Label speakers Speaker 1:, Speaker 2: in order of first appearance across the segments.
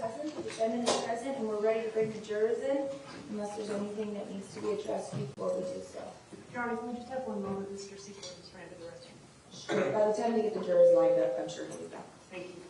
Speaker 1: present, the defendant is present, and we're ready to bring the jurors in, unless there's anything that needs to be addressed before we do so.
Speaker 2: Your Honor, can we just have one moment? Mr. Seaforth is trying to the restroom.
Speaker 1: Sure. By the time we get the jurors lined up, I'm sure he'll be back.
Speaker 2: Thank you.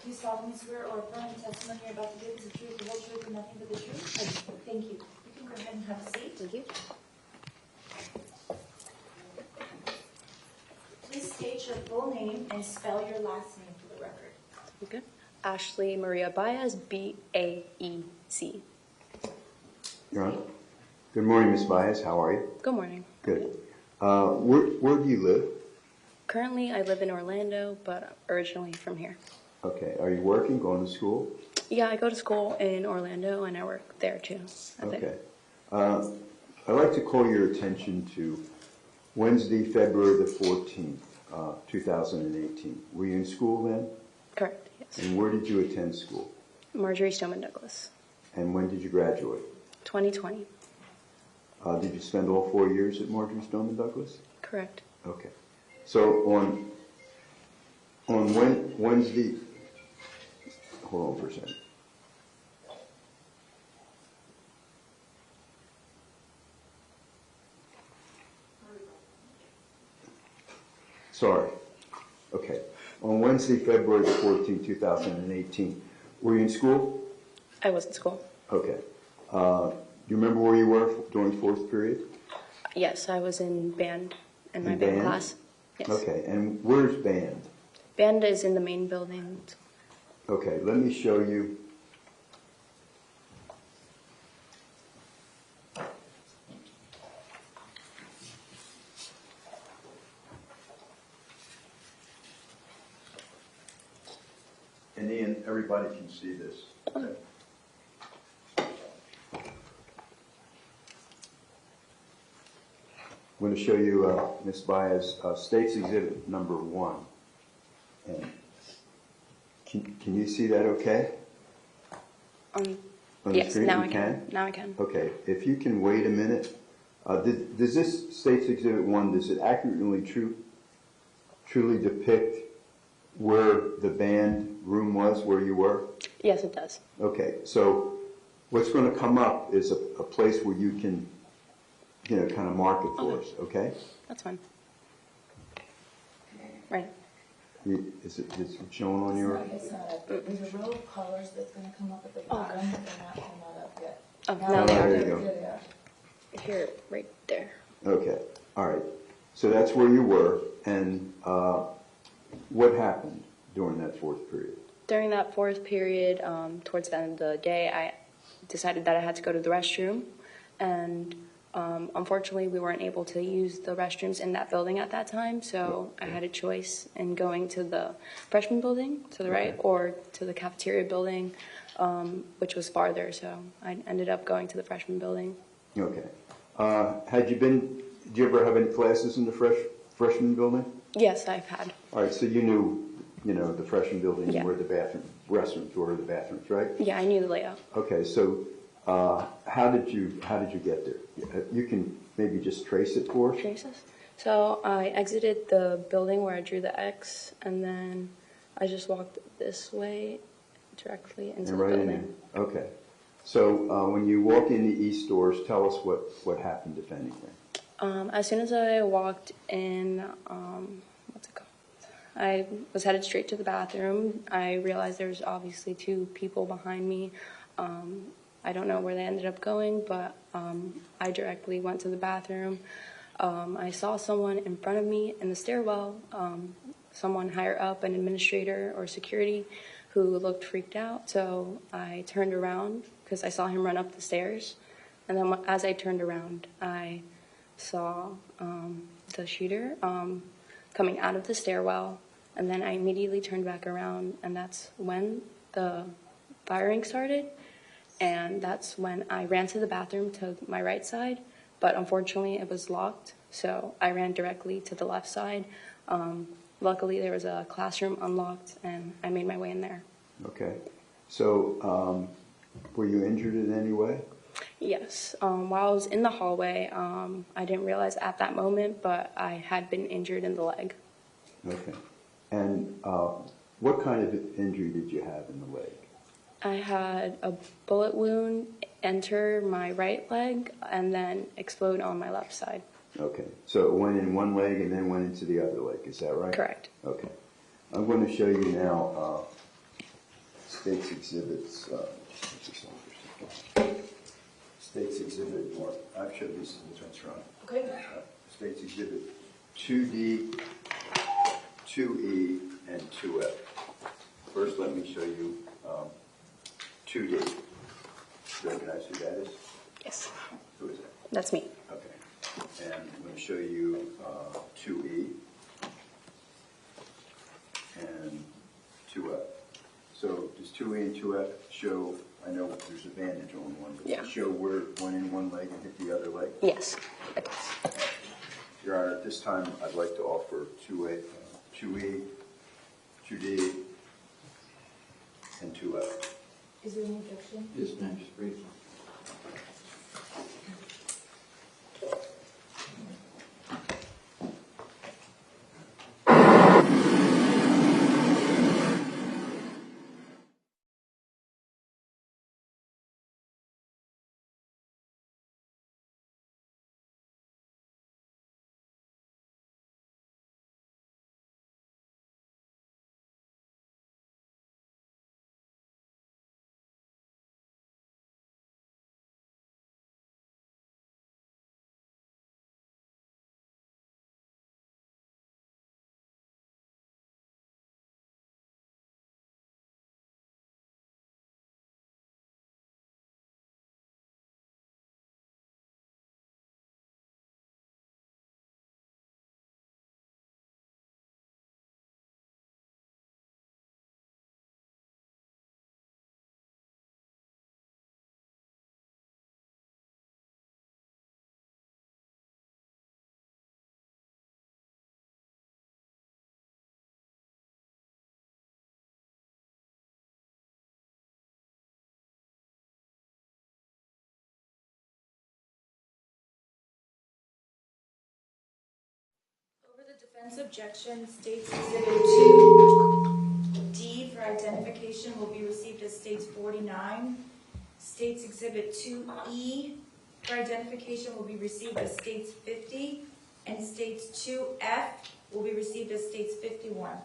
Speaker 1: Do you solemnly swear or affirm the testimony you're about to give is the truth, the whole truth, and nothing but the truth? I do. Thank you. You can go ahead and have a seat.
Speaker 3: Thank you.
Speaker 1: Please state your full name and spell your last name for the record.
Speaker 3: Okay. Ashley Maria Baez, B-A-E-Z.
Speaker 4: Your Honor. Good morning, Ms. Baez. How are you?
Speaker 3: Good morning.
Speaker 4: Good. Where do you live?
Speaker 3: Currently, I live in Orlando, but originally from here.
Speaker 4: Okay. Are you working, going to school?
Speaker 3: Yeah, I go to school in Orlando, and I work there too.
Speaker 4: Okay. I'd like to call your attention to Wednesday, February the 14th, 2018. Were you in school then?
Speaker 3: Correct, yes.
Speaker 4: And where did you attend school?
Speaker 3: Marjory Stoneman Douglas,
Speaker 4: And when did you graduate?
Speaker 3: 2020.
Speaker 4: Did you spend all 4 years at Marjory Stoneman Douglas?
Speaker 3: Correct.
Speaker 4: Okay. So on Wednesday, hold on for a second. Sorry. Okay. On Wednesday, February 14, 2018, were you in school?
Speaker 3: I was in school.
Speaker 4: Okay. Do you remember where you were during fourth period?
Speaker 3: Yes, I was in band, in my
Speaker 4: In
Speaker 3: band
Speaker 4: band?
Speaker 3: class. Yes.
Speaker 4: Okay. And where's band?
Speaker 3: Band is in the main building.
Speaker 4: Okay. Let me show you. And Ian, everybody can see this. Okay. I'm going to show you, Ms. Baez, State's Exhibit number 1. And can you see that okay? On the
Speaker 3: Yes,
Speaker 4: screen?
Speaker 3: now
Speaker 4: You
Speaker 3: I can. Now I can.
Speaker 4: Okay, if you can wait a minute. Does this State's Exhibit 1, does it accurately truly depict where the band room was, where you were?
Speaker 3: Yes, it does.
Speaker 4: Okay, so what's going to come up is a place where you can, kind of mark it for us, okay?
Speaker 3: That's fine. Right.
Speaker 4: Is it showing on your?
Speaker 1: It's not. There's a row of colors that's going to come up at the bottom, but they're not up yet.
Speaker 3: Oh, now they
Speaker 4: there
Speaker 3: are.
Speaker 4: you go.
Speaker 1: There they are.
Speaker 3: Here, right there.
Speaker 4: Okay, all right. So that's where you were, and what happened during that fourth period?
Speaker 3: During that fourth period, towards the end of the day, I decided that I had to go to the restroom, and unfortunately, we weren't able to use the restrooms in that building at that time, so I had a choice in going to the freshman building to the right or to the cafeteria building, which was farther, so I ended up going to the freshman building.
Speaker 4: Okay. Did you ever have any classes in the freshman building?
Speaker 3: Yes, I've had.
Speaker 4: All right, so you knew, the freshman building,
Speaker 3: Yeah.
Speaker 4: where the restrooms were, the bathrooms, right?
Speaker 3: Yeah, I knew the layout.
Speaker 4: Okay, so how did you get there? You can maybe just trace it for us?
Speaker 3: Traces? So I exited the building where I drew the X, and then I just walked this way directly into
Speaker 4: And
Speaker 3: the
Speaker 4: right in
Speaker 3: building.
Speaker 4: there. Okay. So when you walk in the East doors, tell us what happened, if anything.
Speaker 3: As soon as I walked in, what's it called? I was headed straight to the bathroom. I realized there was obviously two people behind me. I don't know where they ended up going, but I directly went to the bathroom. I saw someone in front of me in the stairwell, someone higher up, an administrator or security, who looked freaked out. So I turned around because I saw him run up the stairs. And then as I turned around, I saw the shooter coming out of the stairwell. And then I immediately turned back around, and that's when the firing started. And that's when I ran to the bathroom to my right side, but unfortunately it was locked, so I ran directly to the left side. Luckily there was a classroom unlocked, and I made my way in there.
Speaker 4: Okay. So were you injured in any way?
Speaker 3: Yes. While I was in the hallway, I didn't realize at that moment, but I had been injured in the leg.
Speaker 4: Okay. And what kind of injury did you have in the leg?
Speaker 3: I had a bullet wound enter my right leg and then explode on my left side.
Speaker 4: Okay. So it went in one leg and then went into the other leg. Is that right?
Speaker 3: Correct.
Speaker 4: Okay. I'm going to show you now State's exhibits, State's exhibit, or I've showed these to the defense, Ron.
Speaker 1: Okay.
Speaker 4: State's exhibit 2D, 2E, and 2F. First, let me show you 2D. Do you recognize who that is?
Speaker 3: Yes.
Speaker 4: Who is that?
Speaker 3: That's me.
Speaker 4: Okay. And I'm going to show you 2E and 2F. So does 2E and 2F show, I know there's a bandage on one, but
Speaker 3: Yeah.
Speaker 4: does it show where one in one leg and hit the other leg?
Speaker 3: Yes, it does.
Speaker 4: Your Honor, at this time, I'd like to offer 2A, 2E, 2D, and 2F.
Speaker 1: Is there any objection?
Speaker 5: Yes, ma'am, just briefly.
Speaker 1: Over the defense objection, State's Exhibit 2D for identification will be received as State's 49. State's Exhibit 2E for identification will be received as State's 50. And State's 2F will be received as State's 51.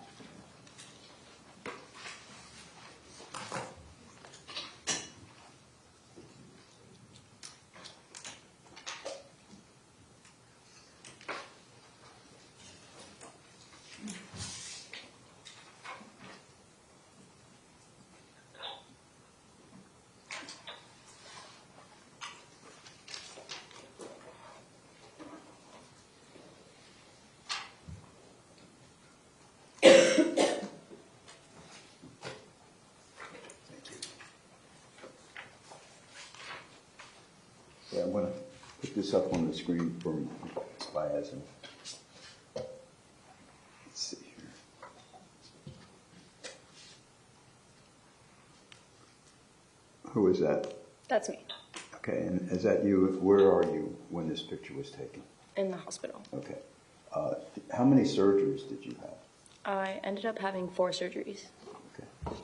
Speaker 4: Yeah, I'm going to put this up on the screen for Baez. Let's see here. Who is that?
Speaker 3: That's me.
Speaker 4: Okay, and is that you? Where are you when this picture was taken?
Speaker 3: In the hospital.
Speaker 4: Okay. How many surgeries did you have?
Speaker 3: I ended up having 4 surgeries.
Speaker 4: Okay.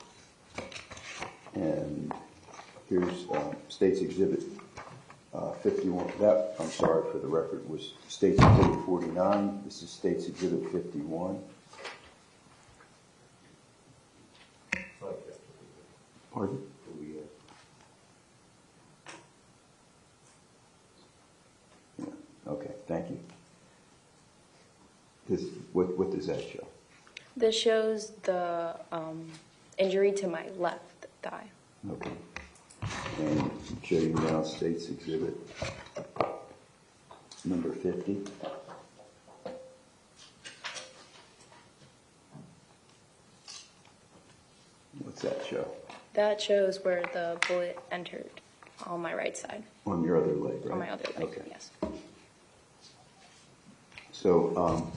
Speaker 4: And here's State's Exhibit 51. That, I'm sorry for the record, was State's Exhibit 49. This is State's Exhibit 51. Pardon? Yeah. Okay, thank you. What does that show?
Speaker 3: This shows the injury to my left thigh.
Speaker 4: Okay. And show you now State's Exhibit number 50. What's that show?
Speaker 3: That shows where the bullet entered on my right side.
Speaker 4: On your other leg, right?
Speaker 3: On my other leg,
Speaker 4: Okay.
Speaker 3: yes.
Speaker 4: So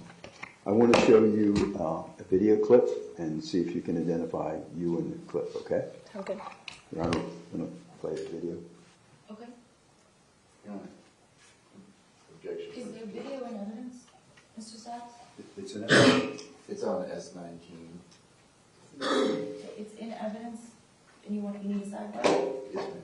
Speaker 4: I want to show you a video clip and see if you can identify you in the clip, okay?
Speaker 3: Sounds good.
Speaker 4: Your Honor, I'm going to play the video.
Speaker 1: Okay.
Speaker 5: Objection.
Speaker 1: Is there video in evidence, Mr. Sachs?
Speaker 4: It's an evidence.
Speaker 5: It's on S19.
Speaker 1: It's in evidence, and you need a sidebar?
Speaker 5: Yes, ma'am.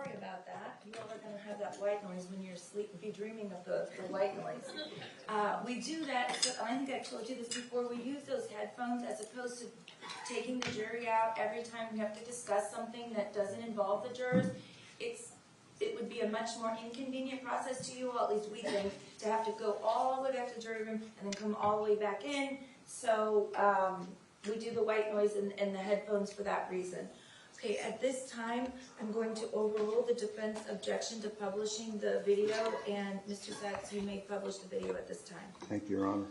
Speaker 1: sorry about that. You all are gonna have that white noise when you're asleep, be dreaming of the white noise. We do that, so I think I told you this before, we use those headphones as opposed to taking the jury out every time we have to discuss something that doesn't involve the jurors. It would be a much more inconvenient process to you all, at least we think, to have to go all the way back to the jury room and then come all the way back in. So we do the white noise and the headphones for that reason. Okay, at this time, I'm going to overrule the defense objection to publishing the video, and Mr. Sachs, you may publish the video at this time.
Speaker 4: Thank you, Your Honor.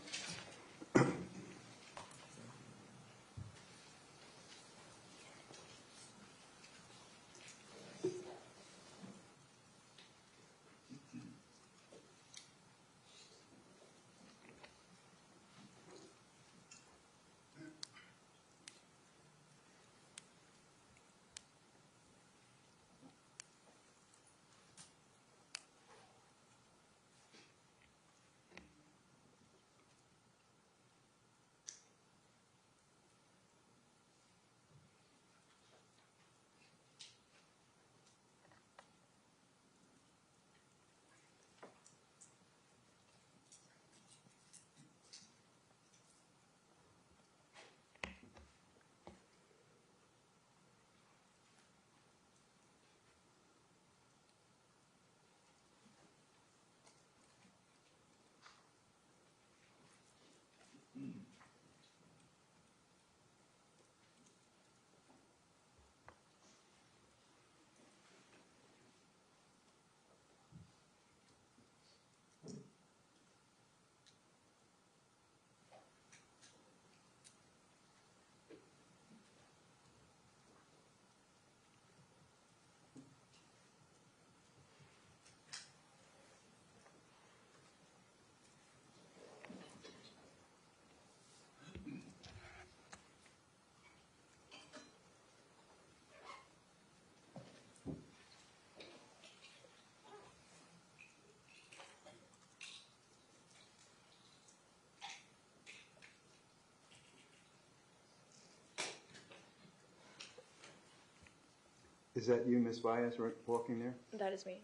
Speaker 4: Is that you, Miss Baez, walking there?
Speaker 3: That is me.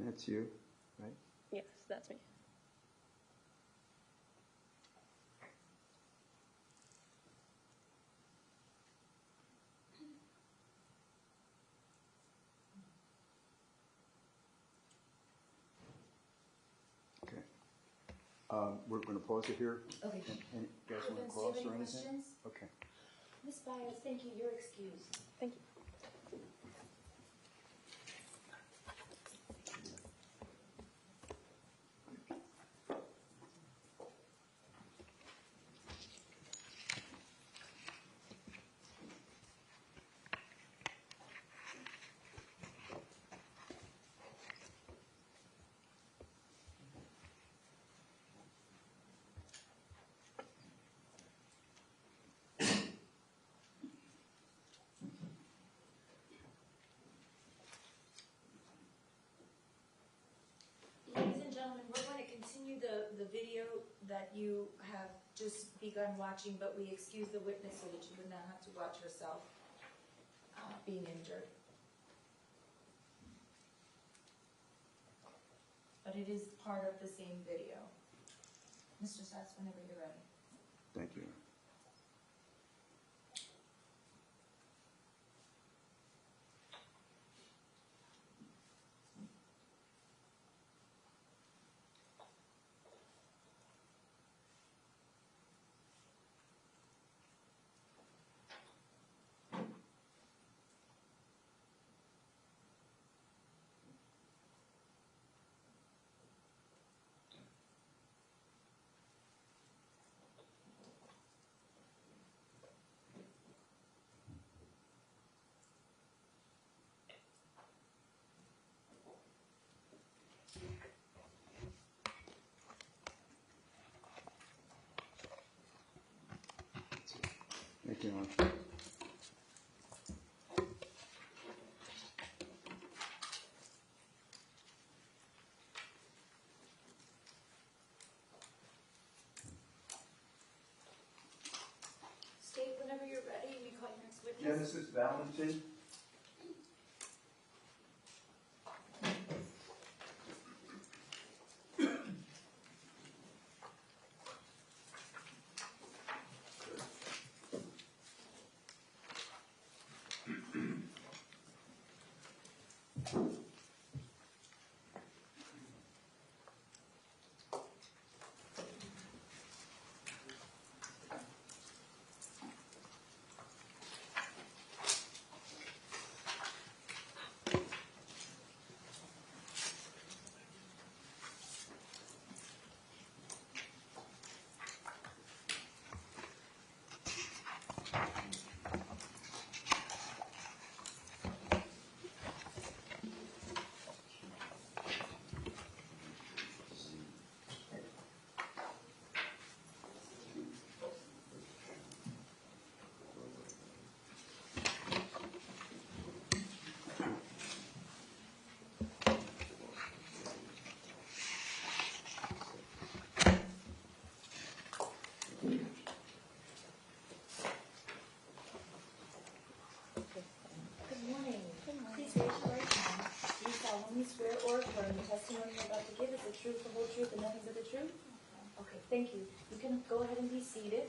Speaker 4: That's you, right?
Speaker 3: Yes, that's me.
Speaker 4: Okay. We're going to pause it here.
Speaker 1: Okay.
Speaker 4: And you guys want to
Speaker 1: Do you
Speaker 4: cross
Speaker 1: have
Speaker 4: or
Speaker 1: any
Speaker 4: anything?
Speaker 1: questions?
Speaker 4: Okay.
Speaker 1: Ms. Baez, thank you, you're excused.
Speaker 3: Thank you.
Speaker 1: Ladies and gentlemen, we're going to continue the video that you have just begun watching, but we excuse the witness so that you would not have to watch herself being injured. But it is part of the same video. Mr. Sachs, whenever you're ready.
Speaker 4: Thank you. Thank you, Hon.
Speaker 1: State whenever you're ready, we call your next witness.
Speaker 4: Genesis Valentin.
Speaker 1: Good morning. Please raise your right hand. Do you solemnly swear or affirm the testimony you're about to give is the truth, the whole truth, and nothing but the truth? Okay, thank you. You can go ahead and be seated.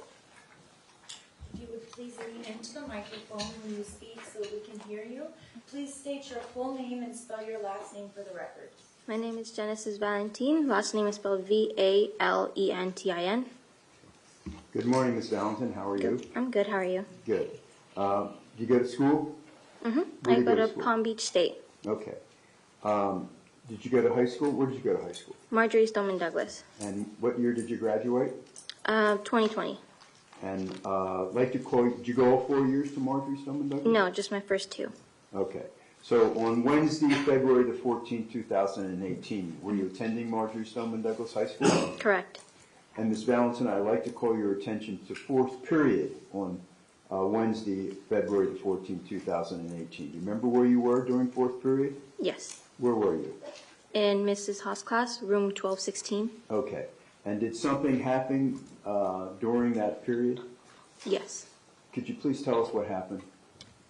Speaker 1: If you would please lean into the microphone when you speak so we can hear you. Please state your full name and spell your last name for the record.
Speaker 3: My name is Genesis Valentin. Last name is spelled Valentin.
Speaker 4: Good morning, Miss Valentin. How are you?
Speaker 3: I'm good. How are you?
Speaker 4: Good. Do you go to school?
Speaker 3: Mm-hmm.
Speaker 4: Where
Speaker 3: I
Speaker 4: do you
Speaker 3: go to
Speaker 4: school?
Speaker 3: Palm Beach State.
Speaker 4: Okay. Did you go to high school? Where did you go to high school?
Speaker 3: Marjory, Stoneman, Douglas.
Speaker 4: And what year did you graduate?
Speaker 3: 2020.
Speaker 4: And like to call, did you go all 4 years to Marjory Stoneman Douglas?
Speaker 3: No, just my first two.
Speaker 4: Okay. So on Wednesday, February the 14th, 2018, were you attending Marjory Stoneman Douglas High School?
Speaker 3: Correct.
Speaker 4: And Ms. Valentin, I'd like to call your attention to fourth period on Wednesday, February the 14th, 2018. Do you remember where you were during fourth period?
Speaker 3: Yes.
Speaker 4: Where were you?
Speaker 3: In Mrs. Haas' class, room 1216.
Speaker 4: Okay. And did something happen during that period?
Speaker 3: Yes.
Speaker 4: Could you please tell us what happened?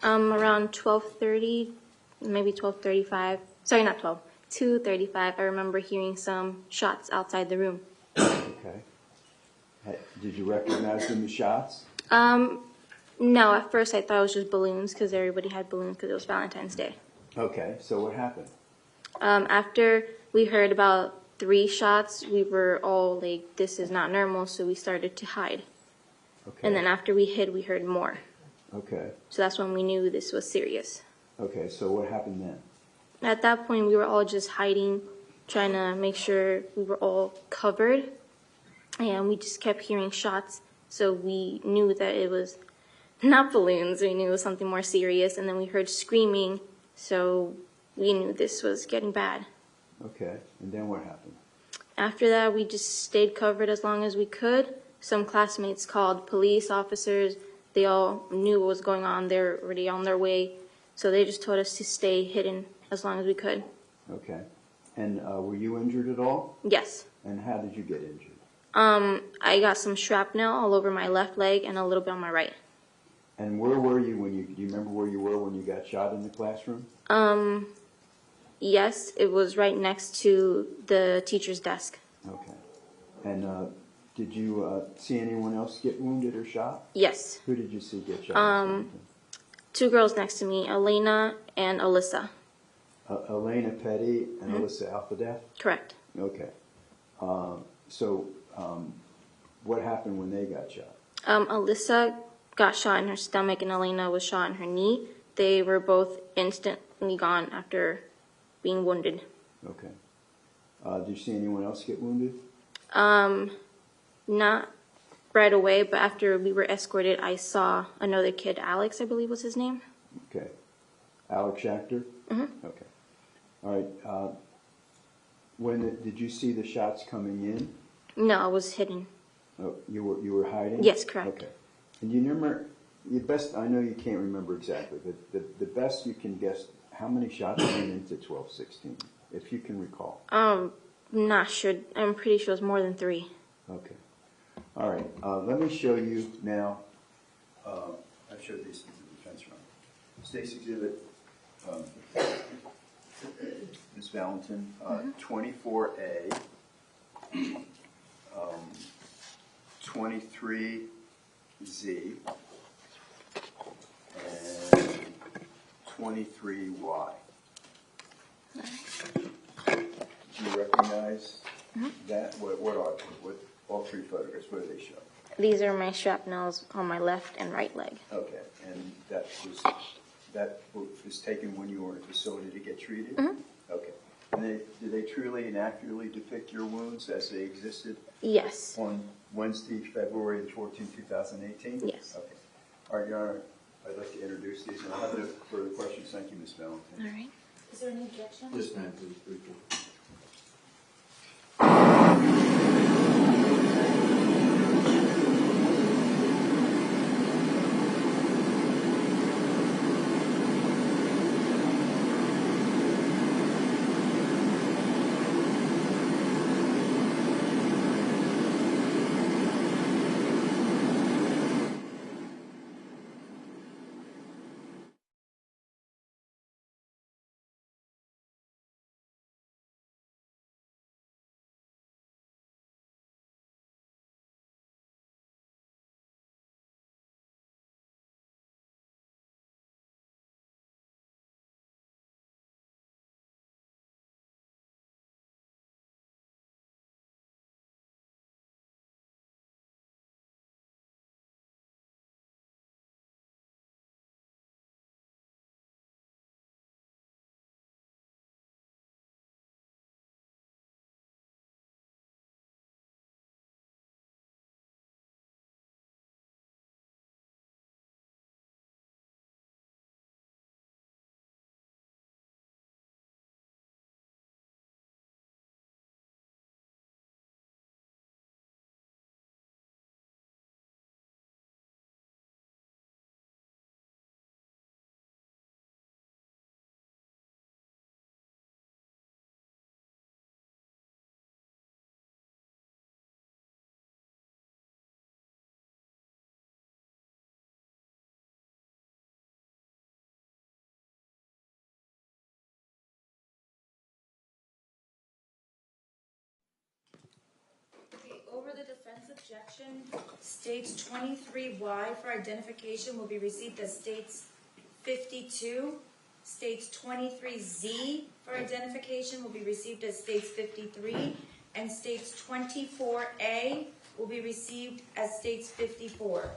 Speaker 3: Around 12:30, maybe 12:35. Sorry, not 12. 2:35. I remember hearing some shots outside the room.
Speaker 4: Okay. Did you recognize them as shots?
Speaker 3: No, at first I thought it was just balloons because everybody had balloons because it was Valentine's Day.
Speaker 4: Okay. So what happened?
Speaker 3: After we heard about 3 shots, we were all like, this is not normal, so we started to hide.
Speaker 4: Okay.
Speaker 3: And then after we hid, we heard more.
Speaker 4: Okay.
Speaker 3: So that's when we knew this was serious.
Speaker 4: Okay. So what happened then?
Speaker 3: At that point, we were all just hiding, trying to make sure we were all covered. And we just kept hearing shots, so we knew that it was not balloons. We knew it was something more serious. And then we heard screaming, so we knew this was getting bad.
Speaker 4: Okay. And then what happened?
Speaker 3: After that, we just stayed covered as long as we could. Some classmates called police officers. They all knew what was going on. They were already on their way. So they just told us to stay hidden as long as we could.
Speaker 4: Okay. And were you injured at all?
Speaker 3: Yes.
Speaker 4: And how did you get injured?
Speaker 3: I got some shrapnel all over my left leg and a little bit on my right.
Speaker 4: And where were you when do you remember where you were when you got shot in the classroom?
Speaker 3: Yes, it was right next to the teacher's desk.
Speaker 4: Okay. And did you see anyone else get wounded or shot?
Speaker 3: Yes.
Speaker 4: Who did you see get shot?
Speaker 3: 2 girls next to me, Elena and Alyssa.
Speaker 4: Elena Petty and Alyssa Alphadeff?
Speaker 3: Correct.
Speaker 4: Okay. So what happened when they got shot?
Speaker 3: Alyssa got shot in her stomach and Elena was shot in her knee. They were both instantly gone after being wounded.
Speaker 4: Okay. Did you see anyone else get wounded?
Speaker 3: Not right away, but after we were escorted, I saw another kid, Alex, I believe was his name.
Speaker 4: Okay. Alex Schachter?
Speaker 3: Mm-hmm.
Speaker 4: Okay. All right. Did you see the shots coming in?
Speaker 3: No, I was hidden.
Speaker 4: Oh, you were hiding?
Speaker 3: Yes, correct.
Speaker 4: Okay. And do you remember the best, I know you can't remember exactly, but the best you can guess, how many shots went into 12-16, if you can recall?
Speaker 6: Not sure. I'm pretty sure it's more than 3.
Speaker 4: Okay. All right. Let me show you now. I've showed these to the defense room. State's Exhibit, Ms. Valentin, 24A, 23Z, and 23Y. Do you recognize that? What are they? What, all 3 photographs, what do they show?
Speaker 6: These are my shrapnels on my left and right leg.
Speaker 4: Okay, and that was taken when you were in a facility to get treated? Okay. And did they truly and accurately depict your wounds as they existed
Speaker 6: Yes.
Speaker 4: on Wednesday, February the 14th, 2018?
Speaker 6: Yes.
Speaker 4: Okay. All right, Your Honor, I'd like to introduce these, and I'll have no further questions. Thank you, Ms. Valentin.
Speaker 6: All right.
Speaker 1: Is there any objection?
Speaker 5: Yes, ma'am, please, briefly.
Speaker 1: Okay, over the defense objection, states 23Y for identification will be received as states 52. States 23Z for identification will be received as states 53. And states 24A will be received as states 54.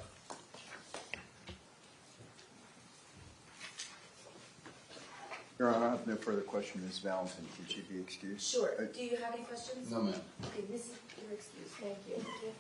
Speaker 4: Your Honor, I have no further question. Ms. Valentin, can she be excused?
Speaker 1: Sure. Do you have any questions?
Speaker 5: No, ma'am.
Speaker 1: Okay, Mrs. You're excused. Thank you.
Speaker 4: Thank you.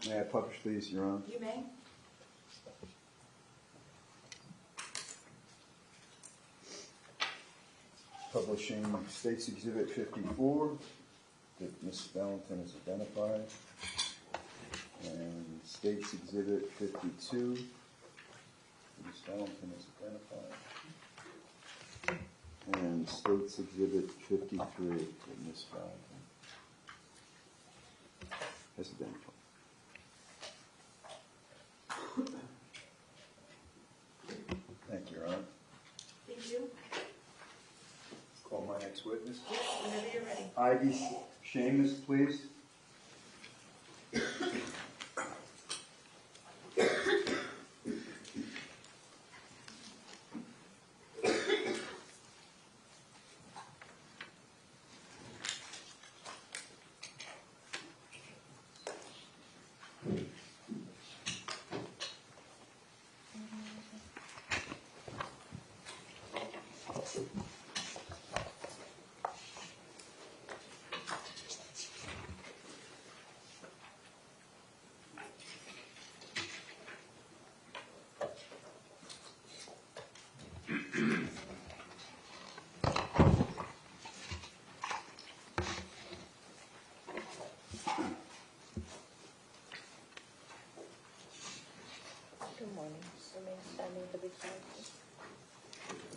Speaker 4: May I publish these, Your Honor?
Speaker 1: You may.
Speaker 4: Publishing States Exhibit 54 that Ms. Valentin has identified, and States Exhibit 52 that Ms. Valentin has identified, and States Exhibit 53 that Ms. Valentin has identified. Thank you, Your Honor.
Speaker 1: Thank you.
Speaker 4: Call my next witness.
Speaker 1: Yes, whenever you're ready.
Speaker 4: Ivy Schamis, please.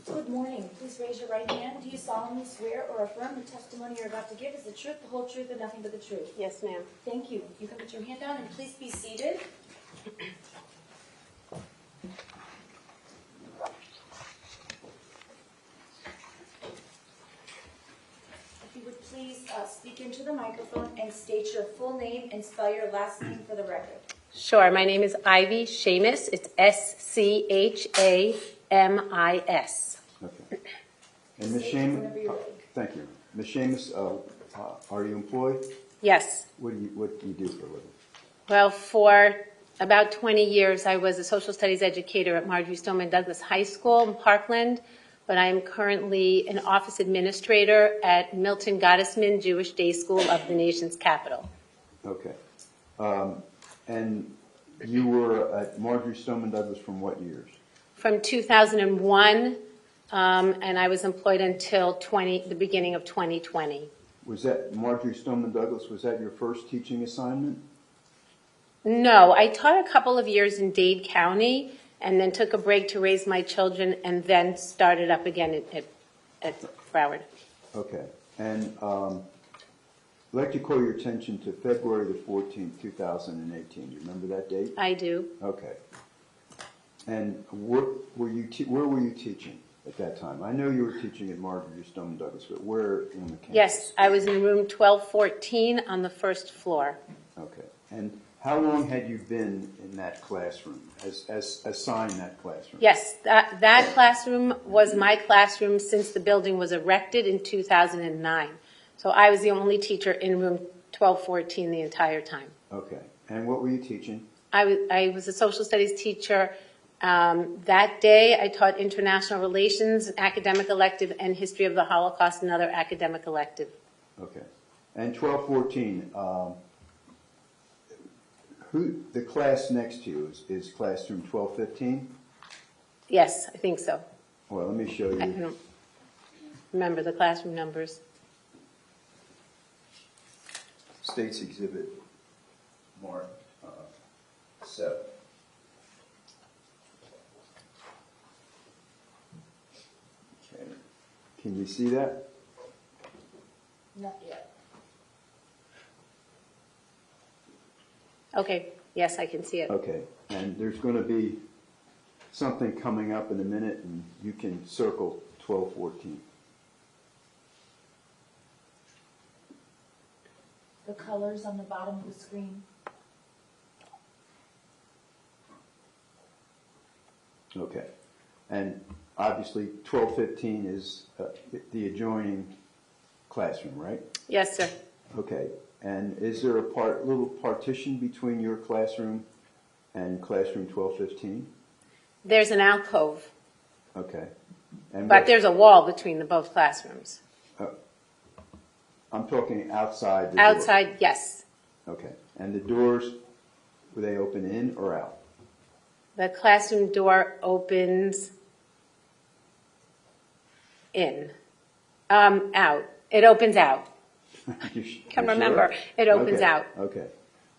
Speaker 1: Good morning. Please raise your right hand. Do you solemnly swear or affirm the testimony you're about to give is the truth, the whole truth, and nothing but the truth?
Speaker 2: Yes, ma'am.
Speaker 1: Thank you. You can put your hand down and please be seated. If you would please speak into the microphone and state your full name and spell your last name for the record.
Speaker 2: Sure. My name is Ivy Schamis. It's Schamis.
Speaker 4: Okay. And Ms.
Speaker 1: State
Speaker 4: Schamis,
Speaker 1: whenever you're ready.
Speaker 4: thank you. Ms. Schamis, are you employed?
Speaker 2: Yes.
Speaker 4: What do you do for a living?
Speaker 2: Well, for about 20 years, I was a social studies educator at Marjory Stoneman Douglas High School in Parkland, but I am currently an office administrator at Milton Gottesman Jewish Day School of the nation's capital.
Speaker 4: Okay. And you were at Marjory Stoneman Douglas from what years?
Speaker 2: From 2001, and I was employed until the beginning of 2020.
Speaker 4: Was that Marjory Stoneman Douglas, was that your first teaching assignment?
Speaker 2: No, I taught a couple of years in Dade County and then took a break to raise my children and then started up again at Broward.
Speaker 4: Okay. And I'd like to call your attention to February the 14th, 2018. You remember that date?
Speaker 2: I do.
Speaker 4: Okay. And where were you teaching at that time? I know you were teaching at Marjory Stoneman Douglas, but where in the campus?
Speaker 2: Yes, I was in room 1214 on the first floor.
Speaker 4: Okay. And how long had you been in that classroom, as assigned that classroom?
Speaker 2: Yes, that classroom was my classroom since the building was erected in 2009. So I was the only teacher in room 1214 the entire time.
Speaker 4: Okay. And what were you teaching?
Speaker 2: I was a social studies teacher. That day I taught international relations, academic elective, and history of the Holocaust, another academic elective.
Speaker 4: Okay. And 1214, the class next to you is classroom 1215?
Speaker 2: Yes, I think so.
Speaker 4: Well, let me show
Speaker 2: I
Speaker 4: you.
Speaker 2: don't remember the classroom numbers.
Speaker 4: States Exhibit Mark 7. Okay. Can you see that?
Speaker 1: Not yet.
Speaker 2: Okay, yes, I can see it.
Speaker 4: Okay. And there's going to be something coming up in a minute, and you can circle 1214.
Speaker 1: The colors on the bottom of the screen.
Speaker 4: Okay. And obviously 1215 is the adjoining classroom, right?
Speaker 2: Yes, sir.
Speaker 4: Okay. And is there a little partition between your classroom and classroom 1215?
Speaker 2: There's an alcove,
Speaker 4: Okay. And
Speaker 2: but there's a wall between both classrooms.
Speaker 4: I'm talking outside the door.
Speaker 2: Outside, yes.
Speaker 4: Okay. And the doors, were they open in or out?
Speaker 2: The classroom door opens in. Out. It opens out. Can remember. It opens out.
Speaker 4: Okay.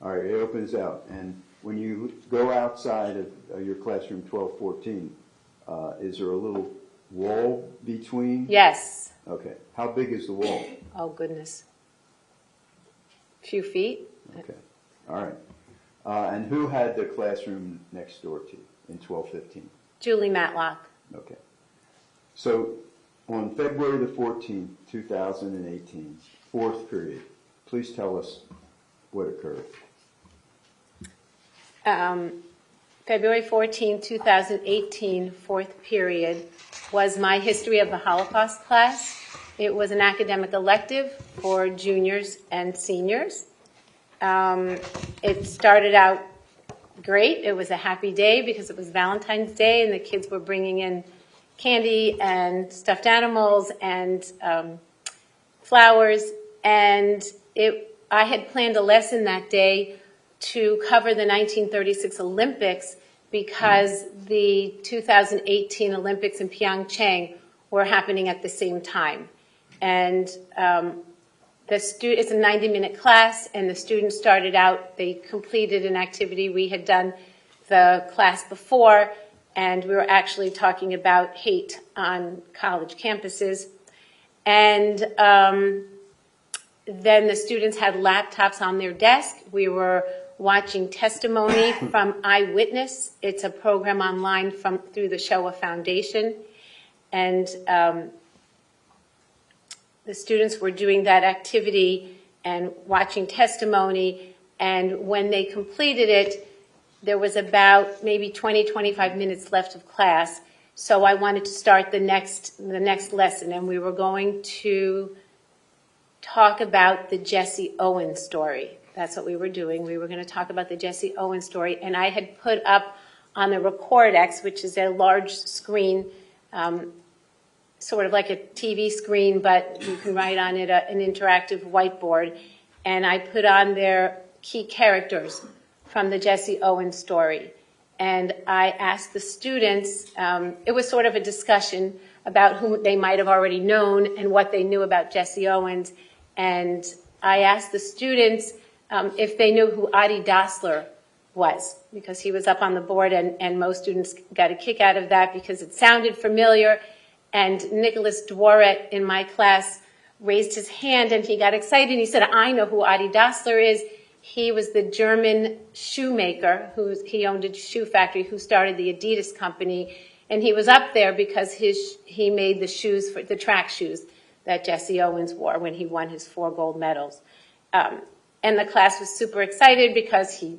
Speaker 4: All right. It opens out. And when you go outside of your classroom 1214, is there a little wall between?
Speaker 2: Yes.
Speaker 4: Okay. How big is the wall?
Speaker 2: Oh, goodness. Few feet.
Speaker 4: Okay. All right. And who had the classroom next door to you in 1215?
Speaker 2: Julie Matlock.
Speaker 4: Okay. So on February the 14th, 2018, fourth period, please tell us what occurred.
Speaker 2: February 14, 2018, fourth period, was my History of the Holocaust class. It was an academic elective for juniors and seniors. It started out great. It was a happy day because it was Valentine's Day and the kids were bringing in candy and stuffed animals and flowers. And I had planned a lesson that day to cover the 1936 Olympics because the 2018 Olympics in Pyeongchang were happening at the same time. And it's a 90-minute class, and the students started out, they completed an activity we had done the class before, and we were actually talking about hate on college campuses. And then the students had laptops on their desk. We were watching testimony from Eyewitness. It's a program online through the Shoah Foundation. And the students were doing that activity and watching testimony. And when they completed it, there was about maybe 20, 25 minutes left of class. So I wanted to start the next lesson, and we were going to talk about the Jesse Owens story. That's what we were doing. We were going to talk about the Jesse Owens story, and I had put up on the Recordex, which is a large screen, sort of like a TV screen, but you can write on it an interactive whiteboard, and I put on there key characters from the Jesse Owens story. And I asked the students, it was sort of a discussion about whom they might have already known and what they knew about Jesse Owens. And I asked the students if they knew who Adi Dassler was, because he was up on the board, and most students got a kick out of that because it sounded familiar. And Nicholas Dworet in my class raised his hand, and he got excited. He said, I know who Adi Dassler is. He was the German shoemaker he owned a shoe factory who started the Adidas company, and he was up there because he made the shoes for the track shoes that Jesse Owens wore when he won his 4 gold medals. And the class was super excited because he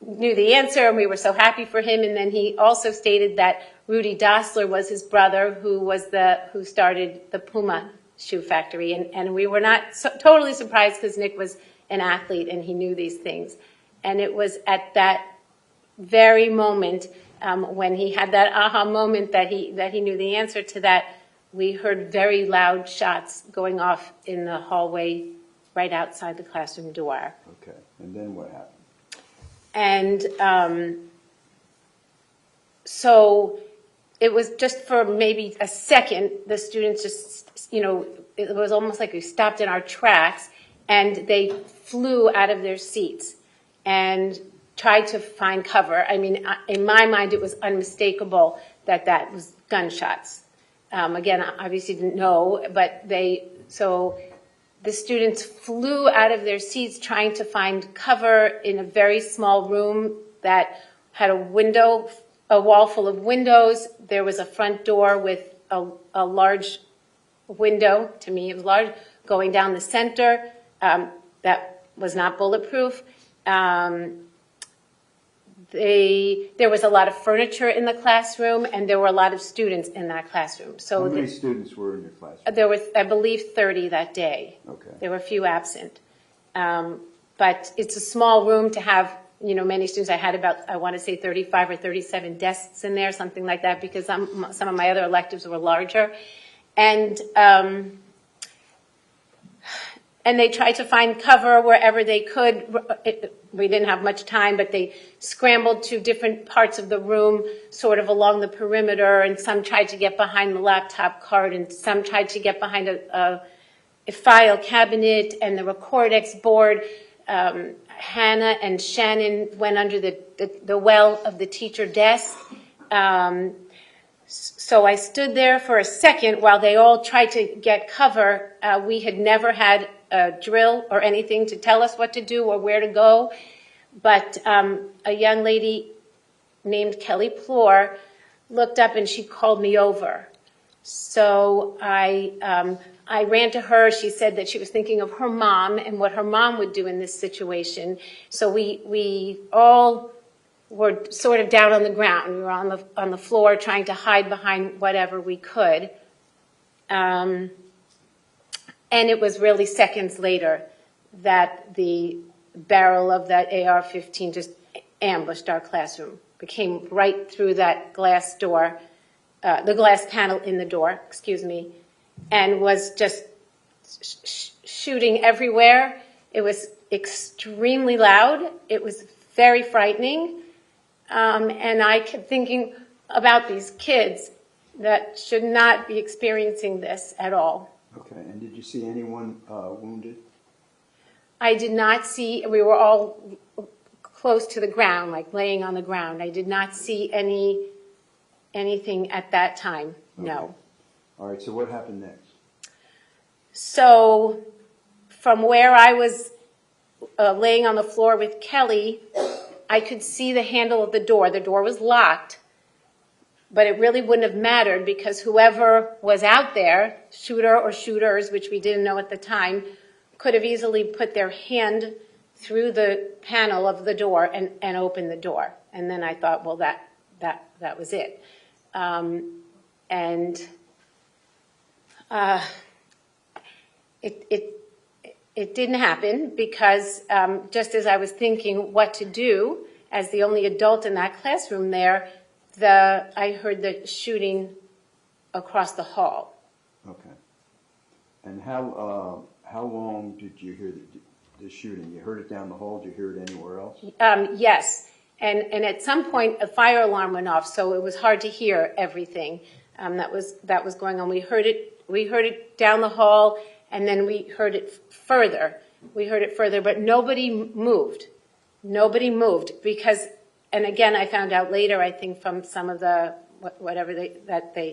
Speaker 2: knew the answer, and we were so happy for him. And then he also stated that Rudy Dassler was his brother, who started the Puma shoe factory, and we were not totally surprised because Nick was an athlete and he knew these things. And it was at that very moment when he had that aha moment that he knew the answer to that, we heard very loud shots going off in the hallway right outside the classroom door.
Speaker 4: Okay, and then what happened?
Speaker 2: And so it was just for maybe a second, the students just, it was almost like we stopped in our tracks, and they flew out of their seats and tried to find cover. I mean, in my mind, it was unmistakable that was gunshots. Again, I obviously didn't know, but so the students flew out of their seats trying to find cover in a very small room that had a wall full of windows. There was a front door with a large window, to me it was large, going down the center. That was not bulletproof. There was a lot of furniture in the classroom, and there were a lot of students in that classroom. So
Speaker 4: how many students were in your classroom?
Speaker 2: There was, I believe, 30 that day.
Speaker 4: Okay.
Speaker 2: There were a few absent. But it's a small room to have, many students. I had about, I want to say 35 or 37 desks in there, something like that, because some of my other electives were larger. And they tried to find cover wherever they could. We didn't have much time, but they scrambled to different parts of the room, sort of along the perimeter, and some tried to get behind the laptop cart, and some tried to get behind a file cabinet and the Recordex board. Hannah and Shannon went under the well of the teacher desk. So I stood there for a second while they all tried to get cover. We had never had a drill or anything to tell us what to do or where to go. But a young lady named Kelly Plore looked up and she called me over. So I ran to her. She said that she was thinking of her mom and what her mom would do in this situation. So we all were sort of down on the ground. We were on the floor trying to hide behind whatever we could. And it was really seconds later that the barrel of that AR-15 just ambushed our classroom. It came right through that glass door, the glass panel in the door, and was just shooting everywhere. It was extremely loud. It was very frightening. And I kept thinking about these kids that should not be experiencing this at all.
Speaker 4: Okay, and did you see anyone wounded?
Speaker 2: I did not see, we were all close to the ground, like laying on the ground. I did not see any anything at that time, no.
Speaker 4: Okay. All right, so what happened next?
Speaker 2: So from where I was laying on the floor with Kelly, I could see the handle of the door. The door was locked, but it really wouldn't have mattered because whoever was out there, shooter or shooters, which we didn't know at the time, could have easily put their hand through the panel of the door and opened the door. And then I thought, well, that was it. It didn't happen because just as I was thinking what to do, as the only adult in that classroom there, I heard the shooting across the hall.
Speaker 4: Okay. And how long did you hear the shooting? You heard it down the hall? Did you hear it anywhere else?
Speaker 2: Yes. And at some point a fire alarm went off, so it was hard to hear everything that was going on. We heard it down the hall, and then we heard it further. But nobody moved. Nobody moved because, and again, I found out later, I think from some of the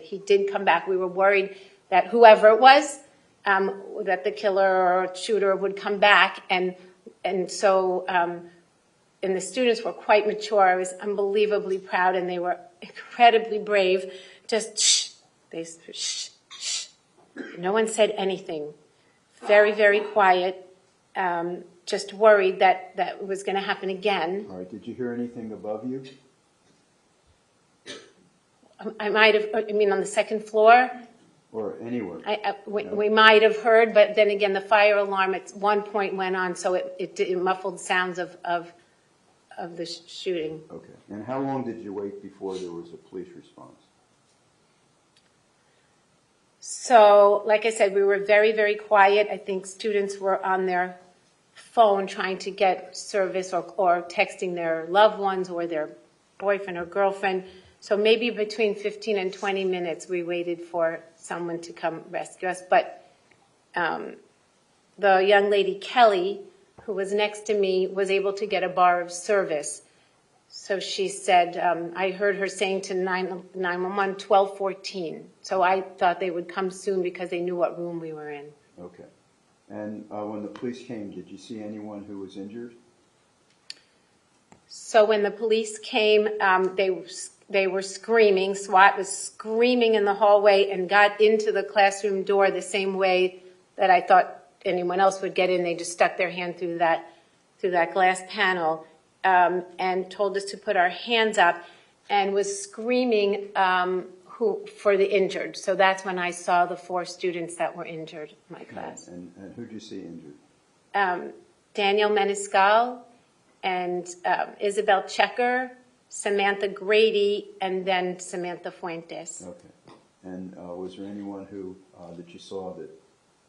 Speaker 2: he did come back. We were worried that whoever it was, that the killer or shooter would come back, and so the students were quite mature. I was unbelievably proud, and they were incredibly brave. Just shh. They shh, shh. No one said anything. Very, very quiet. Just worried that it was going to happen again.
Speaker 4: All right. Did you hear anything above you?
Speaker 2: I might have. I mean, on the second floor.
Speaker 4: Or anywhere?
Speaker 2: We might have heard, but then again, the fire alarm at one point went on, so it muffled sounds of the shooting.
Speaker 4: Okay. And how long did you wait before there was a police response?
Speaker 2: So, like I said, we were very, very quiet. I think students were on their phone trying to get service or texting their loved ones or their boyfriend or girlfriend. So maybe between 15 and 20 minutes we waited for someone to come rescue us. But the young lady, Kelly, who was next to me, was able to get a bar of service. So she said, I heard her saying to 911, 12:14. So I thought they would come soon because they knew what room we were in.
Speaker 4: Okay. And when the police came, did you see anyone who was injured?
Speaker 2: So when the police came, they were screaming. SWAT was screaming in the hallway and got into the classroom door the same way that I thought anyone else would get in. They just stuck their hand through that glass panel and told us to put our hands up and was screaming for the injured. So that's when I saw the 4 students that were injured in my class.
Speaker 4: And who did you see injured?
Speaker 2: Daniel Menescal and Isabel Checker, Samantha Grady, and then Samantha Fuentes.
Speaker 4: Okay. And was there anyone who that you saw that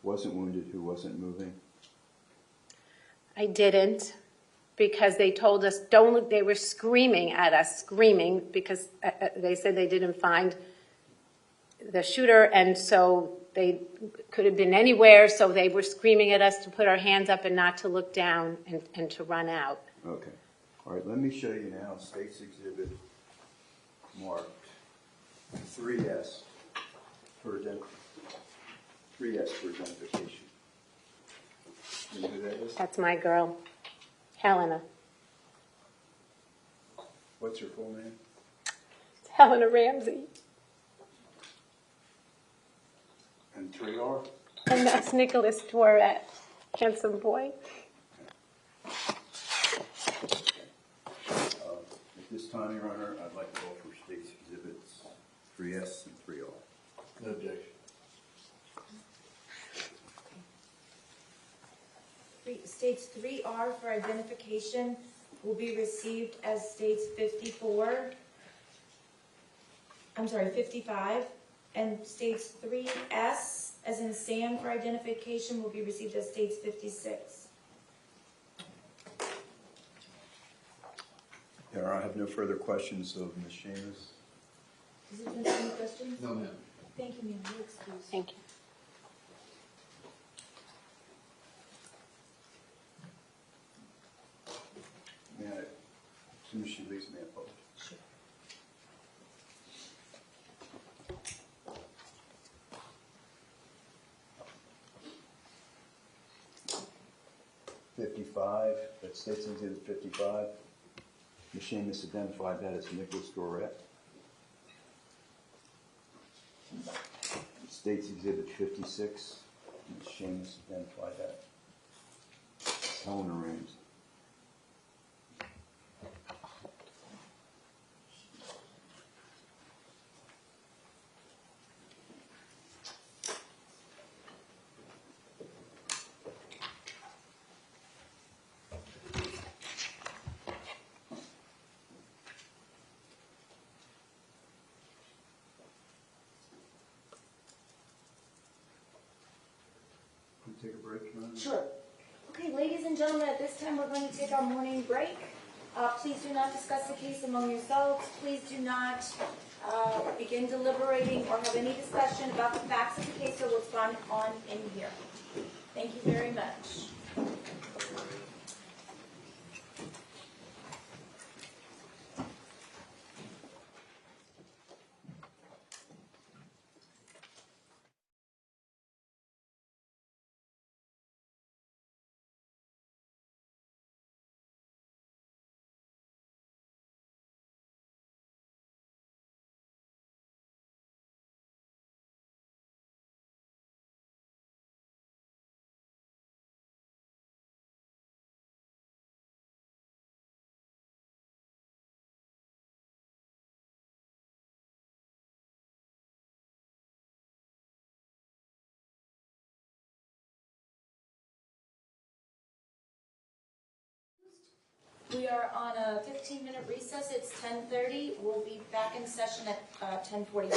Speaker 4: wasn't wounded, who wasn't moving?
Speaker 2: I didn't, because they told us, don't look. They were screaming at us, screaming, because they said they didn't find the shooter, and so they could have been anywhere, so they were screaming at us to put our hands up and not to look down and to run out.
Speaker 4: Okay. All right, let me show you now State's Exhibit marked 3S for identification. You know who that is?
Speaker 2: That's my girl, Helena.
Speaker 4: What's her full name?
Speaker 2: It's Helena Ramsey.
Speaker 4: And 3R?
Speaker 2: And that's Nicholas Dworet, handsome boy.
Speaker 4: At this time, Your Honor, I'd like to offer State's Exhibits 3S and 3R.
Speaker 5: No objection.
Speaker 1: States 3R for identification will be received as States 55, and States 3S, as in Sam, for identification will be received as States 56.
Speaker 4: Your Honor, I have no further questions of Ms. Schamis.
Speaker 1: Does anyone have any questions?
Speaker 5: No, ma'am.
Speaker 1: Thank you, ma'am. You're excused.
Speaker 2: Thank you.
Speaker 4: May I, as soon as she leaves, may I apologize?
Speaker 1: Sure.
Speaker 4: 55, that's State's Exhibit 55. Ms. Schamis identified that as Nikolas Cruz. State's Exhibit 56, Ms. Schamis identified that. Eleanor Rames. Take a break, Ron?
Speaker 1: Sure. Okay, ladies and gentlemen, at this time, we're going to take our morning break. Please do not discuss the case among yourselves. Please do not begin deliberating or have any discussion about the facts of the case or what's gone on in here. Thank you very much. We are on a 15-minute recess. It's 10:30. We'll be back in session at 10:45.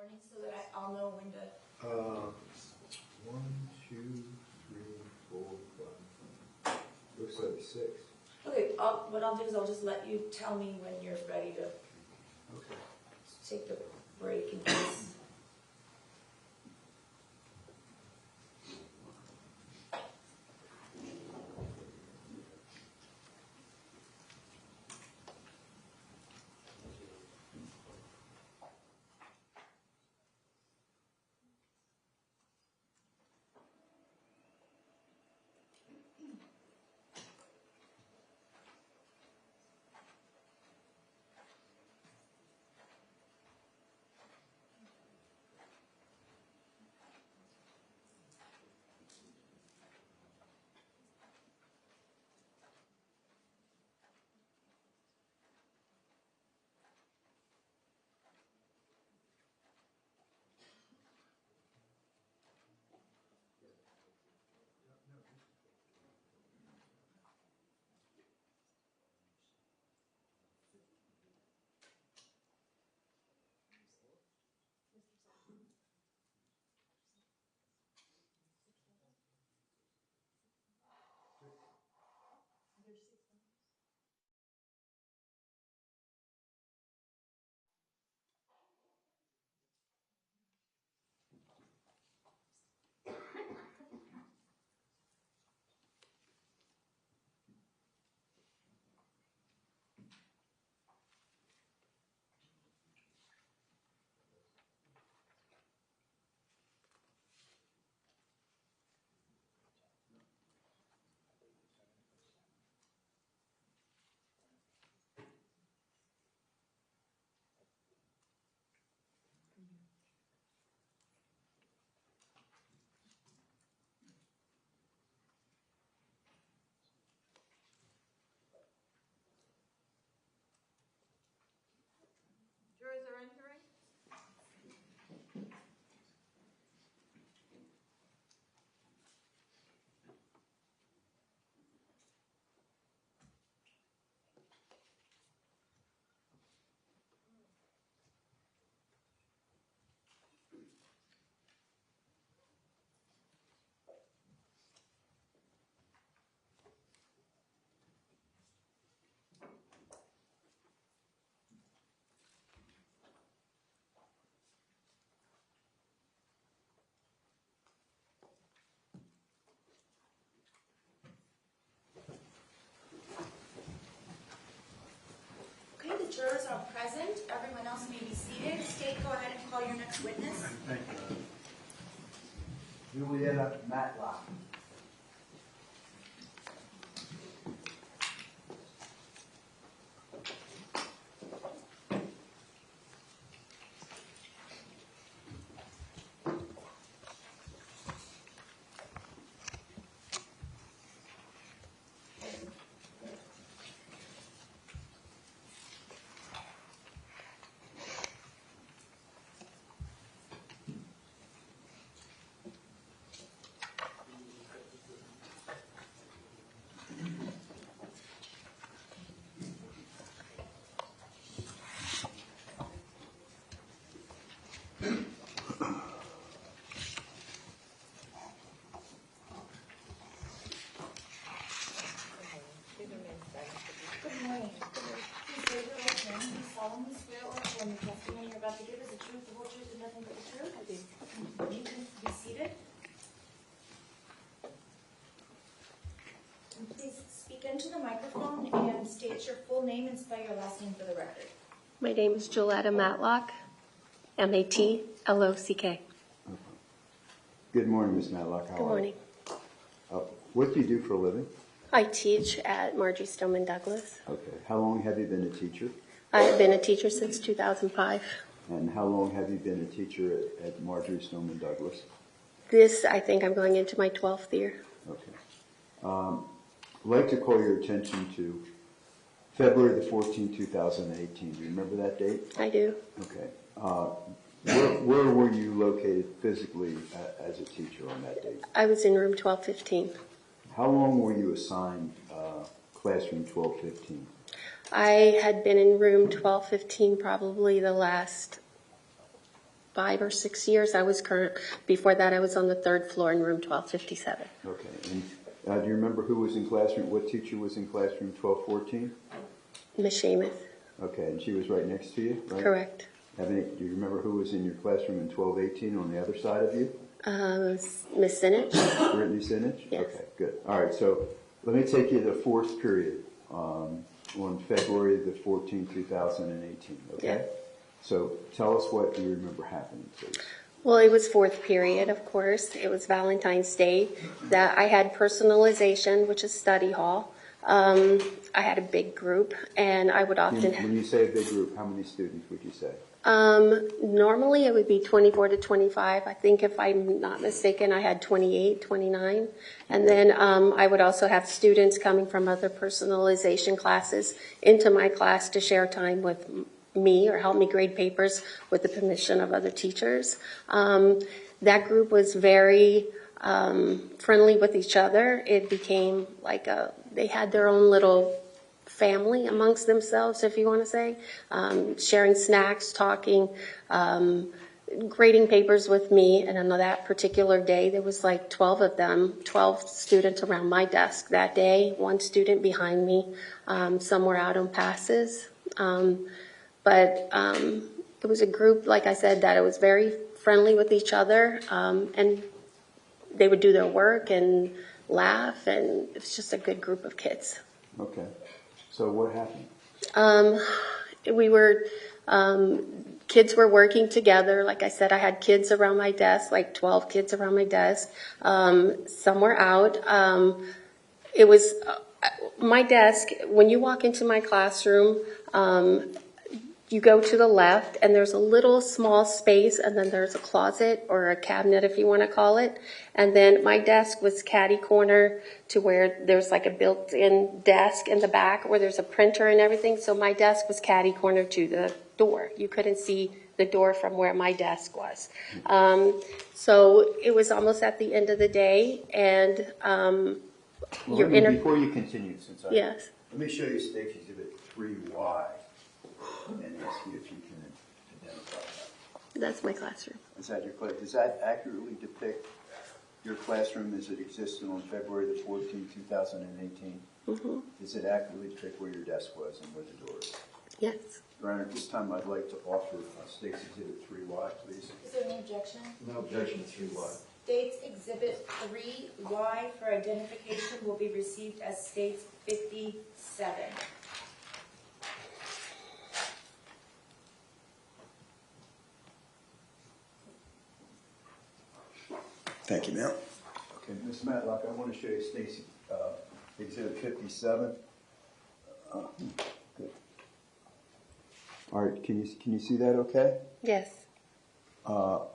Speaker 1: morning so that I'll know when to.
Speaker 4: 1, 2, 3, 4, 5. Looks like 6.
Speaker 1: Okay, what I'll do is I'll just let you tell me when you're ready to
Speaker 4: Okay.
Speaker 1: take the break in case. Jurors are entering. Okay, the jurors are present. Everyone else may be seated. State, go ahead and call your next witness.
Speaker 7: Thank you. Joletta Matlock.
Speaker 1: Good morning. Please raise your right hand. Do you solemnly swear or affirm the testimony you're about to give is the truth, the whole truth, and nothing but the truth? I do. You can be seated. And please speak into the microphone and state your full name and spell your last name for the record.
Speaker 8: My name is Joletta Matlock, Matlock.
Speaker 4: Good morning, Ms. Matlock. How
Speaker 8: Good
Speaker 4: are
Speaker 8: morning.
Speaker 4: you? What do you do for a living?
Speaker 8: I teach at Marjory Stoneman Douglas.
Speaker 4: Okay. How long have you been a teacher?
Speaker 8: I've been a teacher since 2005.
Speaker 4: And how long have you been a teacher at Marjory Stoneman Douglas?
Speaker 8: I think I'm going into my 12th year.
Speaker 4: Okay. I'd like to call your attention to February the 14th, 2018. Do you remember that date?
Speaker 8: I do.
Speaker 4: Okay. Where were you located physically as a teacher on that date?
Speaker 8: I was in room 1215.
Speaker 4: How long were you assigned classroom 1215?
Speaker 8: I had been in room 1215 probably the last 5 or 6 years. Before that, I was on the 3rd floor in room 1257.
Speaker 4: Okay, and do you remember who was in classroom, what teacher was in classroom 1214?
Speaker 8: Ms. Schamis.
Speaker 4: Okay, and she was right next to you, right?
Speaker 8: Correct.
Speaker 4: Do you remember who was in your classroom in 1218 on the other side of you?
Speaker 8: Miss Sinich.
Speaker 4: Brittany Sinich?
Speaker 8: Yes.
Speaker 4: Okay, good. All right, so let me take you to the 4th period on February the 14th, 2018, okay?
Speaker 8: Yeah.
Speaker 4: So tell us what you remember happening, please.
Speaker 8: Well, it was 4th period, of course. It was Valentine's Day. That I had personalization, which is study hall. I had a big group, and I would often...
Speaker 4: When you say a big group, how many students would you say?
Speaker 8: Normally it would be 24 to 25. I think if I'm not mistaken, I had 28, 29. And then I would also have students coming from other personalization classes into my class to share time with me or help me grade papers with the permission of other teachers. That group was very friendly with each other. It became like they had their own little family amongst themselves, if you want to say, sharing snacks, talking, grading papers with me. And on that particular day, there was like 12 of them, 12 students around my desk that day, 1 student behind me. Some were out on passes. But it was a group, like I said, that it was very friendly with each other. And they would do their work and laugh, and it was just a good group of kids.
Speaker 4: Okay. So what happened?
Speaker 8: Kids were working together. Like I said, I had kids around my desk, like 12 kids around my desk. Some were out. It was my desk. When you walk into my classroom, you go to the left, and there's a little small space, and then there's a closet or a cabinet, if you want to call it. And then my desk was catty corner to where there's like a built-in desk in the back where there's a printer and everything. So my desk was catty corner to the door. You couldn't see the door from where my desk was. So it was almost at the end of the day, and
Speaker 4: Before you continue,
Speaker 8: Yes.
Speaker 4: let me show you State Exhibit 3Y and ask you if you can identify that.
Speaker 8: That's my classroom.
Speaker 4: Is that your class? Does that accurately depict your classroom as it existed on February the 14th, 2018?
Speaker 8: Mm-hmm.
Speaker 4: Does it accurately depict where your desk was and where the door is?
Speaker 8: Yes.
Speaker 4: Your Honor, at this time I'd like to offer State's Exhibit 3Y, please.
Speaker 1: Is there any objection?
Speaker 5: No objection to 3Y.
Speaker 1: States Exhibit 3Y for identification will be received as States 57.
Speaker 4: Thank you, ma'am. Okay, Ms. Matlock, I want to show you State's Exhibit 57. Good. All right, can you see that okay?
Speaker 8: Yes.
Speaker 4: All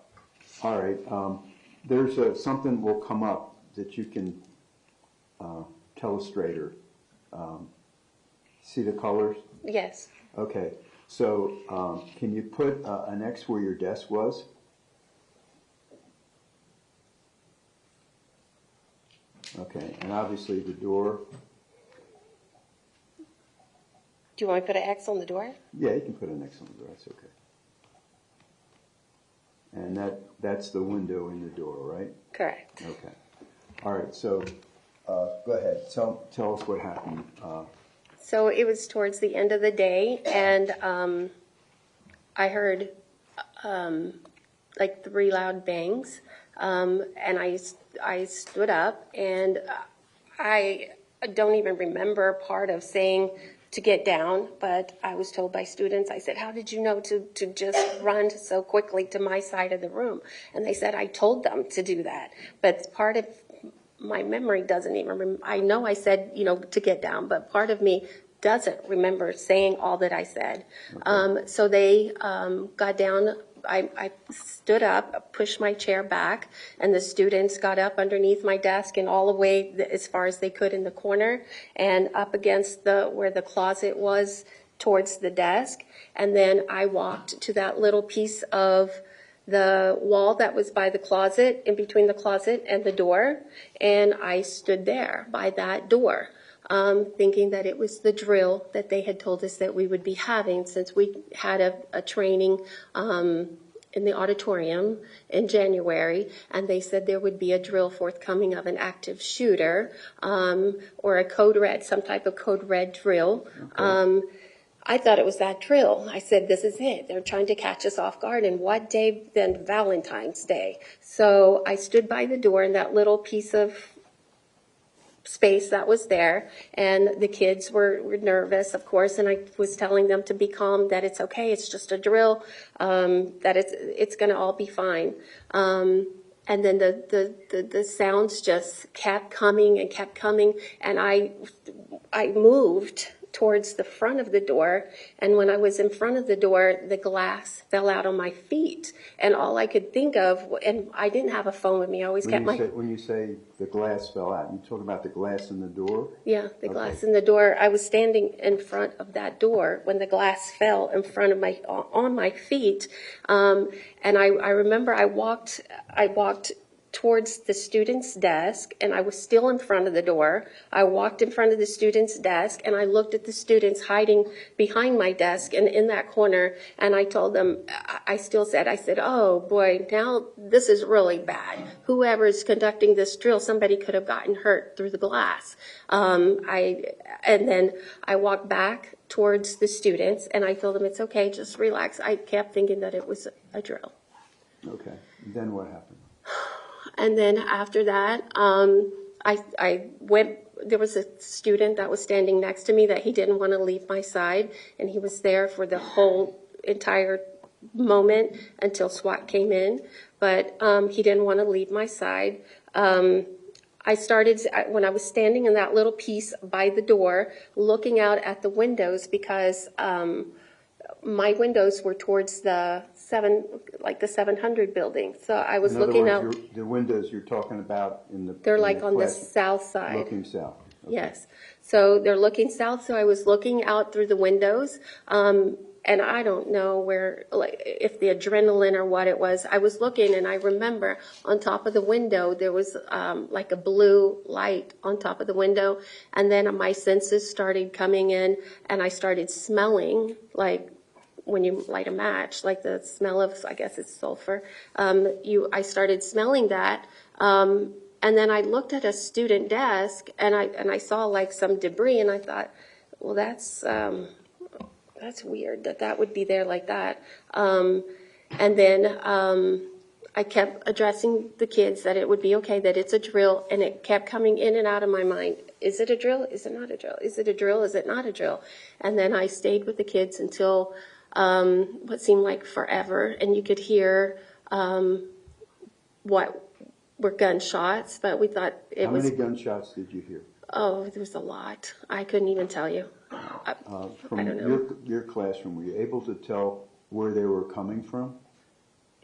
Speaker 4: right, there's something will come up that you can tell us straighter. See the colors?
Speaker 8: Yes.
Speaker 4: Okay, so can you put an X where your desk was? Okay, and obviously the door.
Speaker 8: Do you want me to put an X on the door?
Speaker 4: Yeah, you can put an X on the door, that's okay. And that's the window in the door, right?
Speaker 8: Correct.
Speaker 4: Okay. All right, so go ahead. Tell us what happened.
Speaker 8: So it was towards the end of the day, and I heard like 3 loud bangs, and I stood up, and I don't even remember part of saying to get down, but I was told by students, I said, how did you know to just run so quickly to my side of the room? And they said, I told them to do that. But part of my memory doesn't even I know I said, to get down, but part of me doesn't remember saying all that I said. Okay. So they got down. I stood up, pushed my chair back, and the students got up underneath my desk and all the way as far as they could in the corner and up against where the closet was towards the desk. And then I walked to that little piece of the wall that was by the closet, in between the closet and the door, and I stood there by that door. Thinking that it was the drill that they had told us that we would be having, since we had a training in the auditorium in January, and they said there would be a drill forthcoming of an active shooter, or a code red, some type of code red drill. I thought it was that drill. I said, this is it. They're trying to catch us off guard. And what day then? Valentine's Day. So I stood by the door in that little piece of space that was there, and the kids were nervous, of course, and I was telling them to be calm, that it's okay, it's just a drill, that it's going to all be fine. And then the sounds just kept coming, and I moved towards the front of the door, and when I was in front of the door, the glass fell out on my feet, and all I could think of, and I didn't have a phone with me, I always kept my...
Speaker 4: When you say the glass fell out, you talking about the glass in the door?
Speaker 8: Yeah, the glass in the door. I was standing in front of that door when the glass fell in front of on my feet, and I remember I walked towards the student's desk, and I was still in front of the door. I walked in front of the student's desk, and I looked at the students hiding behind my desk and in that corner, and I told them, I said, oh boy, now this is really bad. Whoever's conducting this drill, somebody could have gotten hurt through the glass. And then I walked back towards the students, and I told them, it's okay, just relax. I kept thinking that it was a drill.
Speaker 4: Okay, then what happened?
Speaker 8: And then after that, I went, there was a student that was standing next to me that he didn't want to leave my side, and he was there for the whole entire moment until SWAT came in, but he didn't want to leave my side. I started, when I was standing in that little piece by the door, looking out at the windows, because my windows were towards the 700 building. So I was looking out.
Speaker 4: The windows you're talking about
Speaker 8: They're like on the south side.
Speaker 4: Looking south. Okay.
Speaker 8: Yes. So they're looking south. So I was looking out through the windows. And I don't know where, like, if the adrenaline or what it was. I was looking, and I remember on top of the window there was like a blue light on top of the window, and then my senses started coming in, and I started smelling like when you light a match, like the smell of, I guess it's sulfur. I started smelling that, and then I looked at a student desk, and I saw like some debris, and I thought, well, that's weird that would be there like that. And then I kept addressing the kids that it would be okay, that it's a drill, and it kept coming in and out of my mind. Is it a drill? Is it not a drill? Is it a drill? Is it not a drill? And then I stayed with the kids until what seemed like forever, and you could hear what were gunshots, but we thought it was...
Speaker 4: How many gunshots did you hear?
Speaker 8: Oh, there was a lot. I couldn't even tell you. I don't know.
Speaker 4: Your classroom, were you able to tell where they were coming from?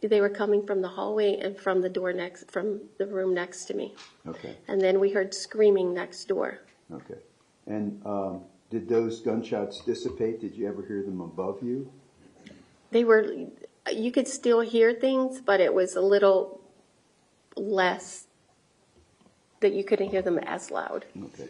Speaker 8: They were coming from the hallway and from the room next to me.
Speaker 4: Okay.
Speaker 8: And then we heard screaming next door.
Speaker 4: Okay. And did those gunshots dissipate? Did you ever hear them above you?
Speaker 8: You could still hear things, but it was a little less, that you couldn't hear them as loud.
Speaker 4: Okay.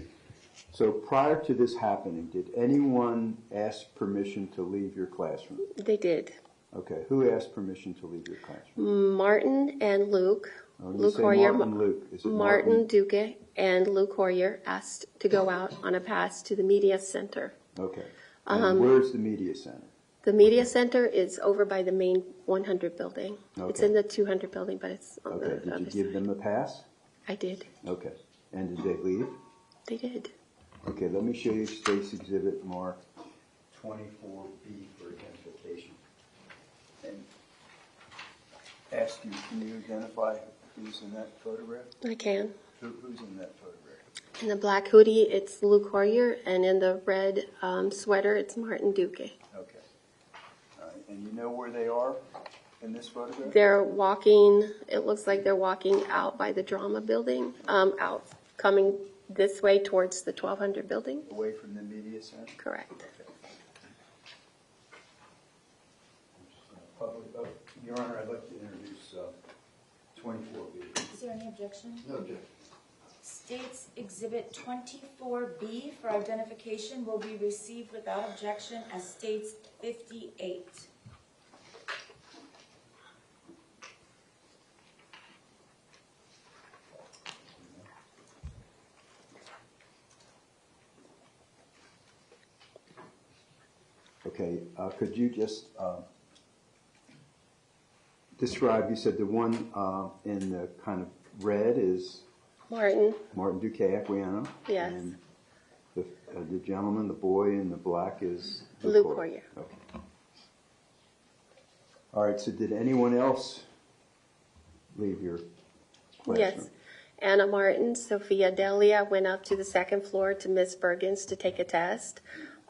Speaker 4: So prior to this happening, did anyone ask permission to leave your classroom?
Speaker 8: They did.
Speaker 4: Okay. Who asked permission to leave your classroom?
Speaker 8: Martin and Luke.
Speaker 4: Luke Hoyer. Martin, Luke. Is it
Speaker 8: Martin Duque and Luke Hoyer asked to go out on a pass to the media center.
Speaker 4: Okay. And where's the media center?
Speaker 8: The media center is over by the main 100 building.
Speaker 4: Okay.
Speaker 8: It's in the 200 building, but it's on the other side.
Speaker 4: Did you give them a pass?
Speaker 8: I did.
Speaker 4: Okay. And did they leave?
Speaker 8: They did.
Speaker 4: Okay, let me show you State's Exhibit Mark 24B for identification. And ask you, can you identify who's in that photograph?
Speaker 8: I can.
Speaker 4: Who's in that photograph?
Speaker 8: In the black hoodie, it's Luke Hoyer, and in the red sweater, it's Martin Duque.
Speaker 4: Okay. All right. And you know where they are in this photograph?
Speaker 8: They're walking, it looks like they're walking out by the drama building, coming this way towards the 1200 building.
Speaker 4: Away from the media center?
Speaker 8: Correct.
Speaker 4: Okay. Your Honor, I'd like to introduce 24B.
Speaker 1: Is there any objection?
Speaker 5: No objection.
Speaker 1: State's Exhibit 24B for identification will be received without objection as State's 58.
Speaker 4: Okay, could you just describe, you said the one in the kind of red is
Speaker 8: Martin,
Speaker 4: Martin Duque Aquino?
Speaker 8: Yes.
Speaker 4: And the gentleman, the boy in the black is?
Speaker 8: Lou Poirier.
Speaker 4: Okay. All right, so did anyone else leave your classroom?
Speaker 8: Yes. Anna Martin, Sofia, Delia went up to the second floor to Miss Bergen's to take a test.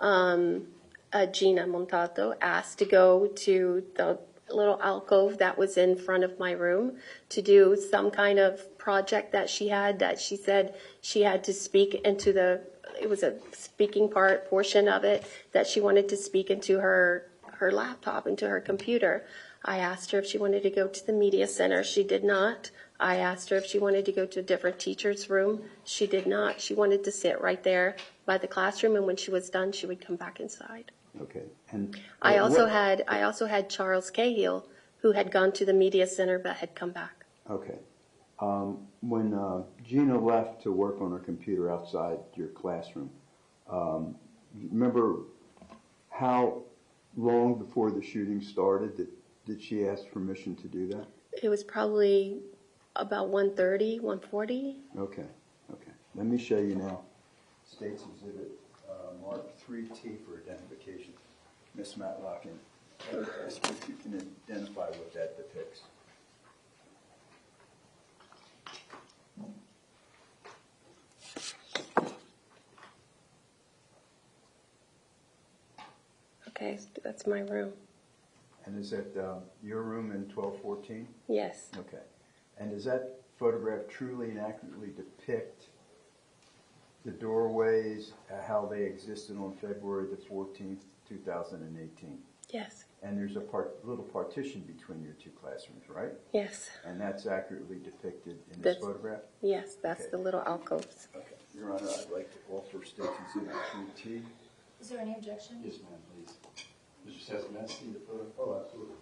Speaker 8: Gina Montalto asked to go to the little alcove that was in front of my room to do some kind of project that she said she had to speak into it was a speaking portion of it that she wanted to speak into her laptop, into her computer. I asked her if she wanted to go to the media center. She did not. I asked her if she wanted to go to a different teacher's room. She did not. She wanted to sit right there by the classroom, and when she was done, she would come back inside.
Speaker 4: Okay. And
Speaker 8: I also had Charles Cahill, who had gone to the media center but had come back.
Speaker 4: Okay. When Gina left to work on her computer outside your classroom, remember how long before the shooting started did she ask permission to do that?
Speaker 8: It was probably about 1:30, 1:40.
Speaker 4: Okay. Let me show you now. State's Exhibit marked 3T for identification. Miss Matlock, and ask if you can identify what that depicts.
Speaker 8: Okay, that's my room.
Speaker 4: And is that your room in 1214?
Speaker 8: Yes.
Speaker 4: Okay. And does that photograph truly and accurately depict the doorways, how they existed on February the 14th, 2018?
Speaker 8: Yes.
Speaker 4: And there's a little partition between your two classrooms, right?
Speaker 8: Yes.
Speaker 4: And that's accurately depicted in this photograph?
Speaker 8: Yes, that's
Speaker 4: Okay.
Speaker 8: the little alcoves.
Speaker 4: Okay. Your Honor, I'd like to offer State's Exhibit 3T.
Speaker 1: Is there any objection?
Speaker 5: Yes, ma'am, please. Mr. Sessom, may I see the photo? Oh, absolutely.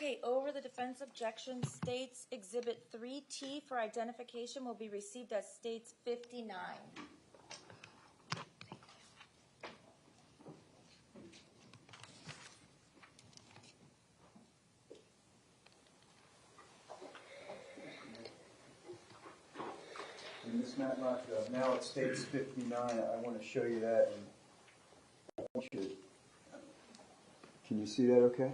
Speaker 1: Okay, over the defense objection, States Exhibit 3T for identification will be received as States 59.
Speaker 4: And Ms. Matlock, now it states 59. I want to show you that. And I want you to, can you see that okay?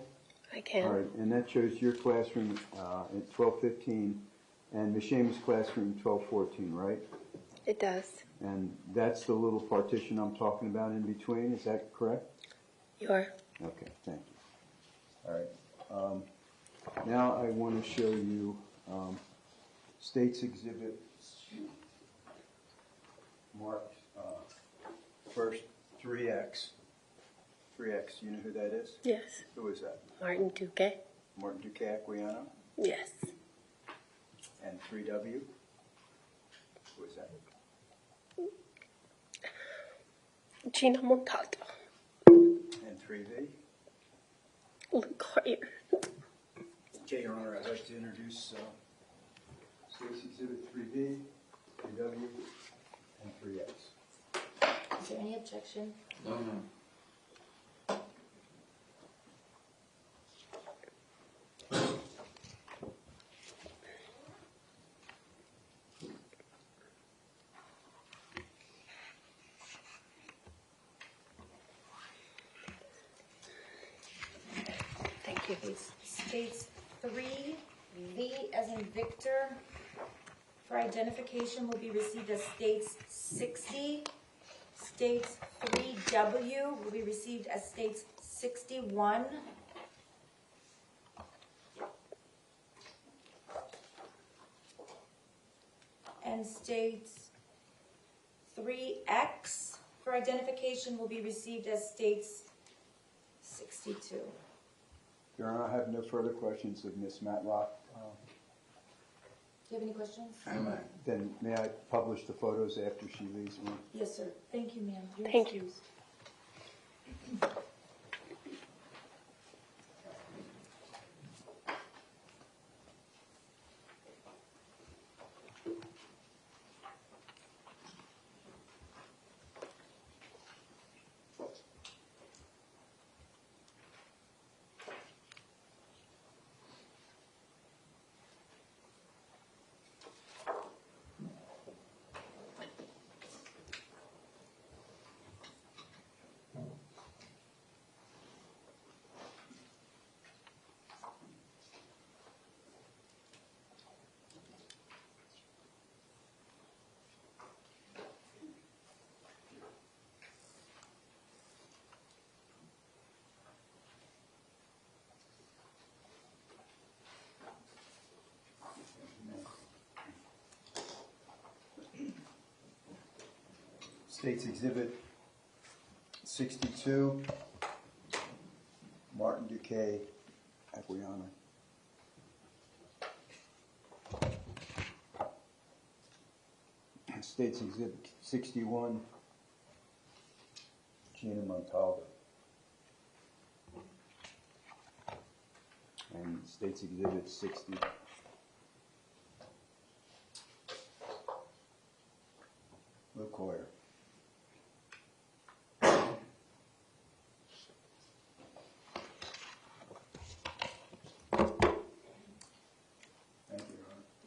Speaker 8: I can.
Speaker 4: All right, and that shows your classroom at 1215 and Ms. Schamis' classroom 1214, right?
Speaker 8: It does.
Speaker 4: And that's the little partition I'm talking about in between, is that correct?
Speaker 8: You are.
Speaker 4: Okay, thank you. All right. Now I want to show you States Exhibit marked first 3X. 3X, you know who that is?
Speaker 8: Yes.
Speaker 4: Who is that?
Speaker 8: Martin Duque.
Speaker 4: Martin Duque Aquilano.
Speaker 8: Yes.
Speaker 4: And 3W? Who is that?
Speaker 8: Gina Montalto.
Speaker 4: And 3V?
Speaker 8: Luke Hoyer.
Speaker 4: Okay, Your Honor, I'd like to introduce States Exhibit 3B, 3W, and 3X.
Speaker 1: Is there any objection?
Speaker 5: No.
Speaker 8: Thank you.
Speaker 1: States 3V as in Victor for identification will be received as States 60. States 3W will be received as States 61. And States 3X for identification will be received as States 62.
Speaker 4: Your Honor, I have no further questions of Ms. Matlock.
Speaker 1: Do you have any questions?
Speaker 4: Then may I publish the photos after she leaves me?
Speaker 1: Yes, sir. Thank you, ma'am. You're
Speaker 8: Thank you.
Speaker 1: excused.
Speaker 4: States Exhibit 62, Martin Duque Aquilano. States Exhibit 61, Gina Montalto. And States Exhibit 60, Luke Hoyer.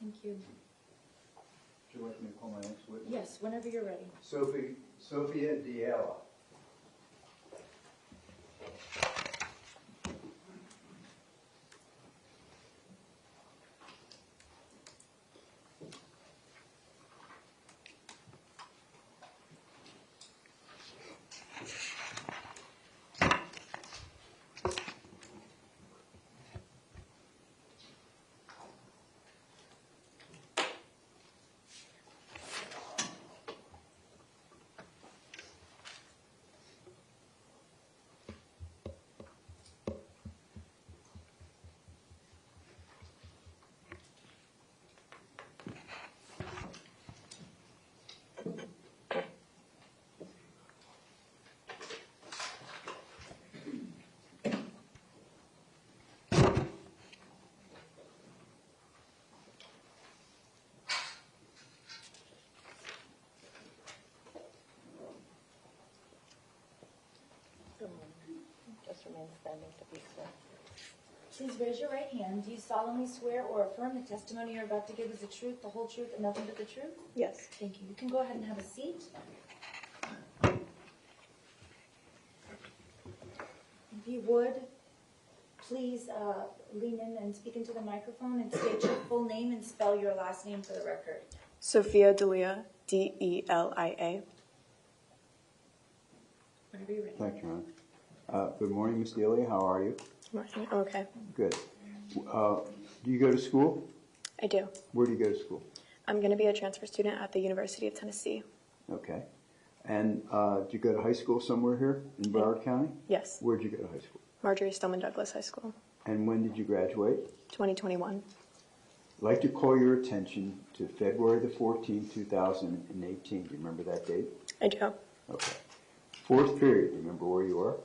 Speaker 1: Thank you.
Speaker 4: Would you like me to call my next witness?
Speaker 1: Yes, whenever you're ready.
Speaker 4: Sofia Delia.
Speaker 1: Please raise your right hand. Do you solemnly swear or affirm the testimony you're about to give is the truth, the whole truth, and nothing but the truth?
Speaker 3: Yes.
Speaker 1: Thank you. You can go ahead and have a seat. If you would, please lean in and speak into the microphone and state your full name and spell your last name for the record.
Speaker 3: Sofia Delia, Delia.
Speaker 1: Whenever you're ready.
Speaker 4: Thank you, Ron. Good morning, Ms. Delia. How are you?
Speaker 3: Okay.
Speaker 4: Good. Do you go to school?
Speaker 3: I do.
Speaker 4: Where do you go to school?
Speaker 3: I'm going to be a transfer student at the University of Tennessee.
Speaker 4: Okay. And do you go to high school somewhere here in Broward County?
Speaker 3: Yes.
Speaker 4: Where did you go to high school?
Speaker 3: Marjory Stoneman Douglas High School.
Speaker 4: And when did you graduate?
Speaker 3: 2021.
Speaker 4: I'd like to call your attention to February the 14th, 2018. Do you remember that date?
Speaker 3: I do.
Speaker 4: Okay. Fourth period, do you remember where you were?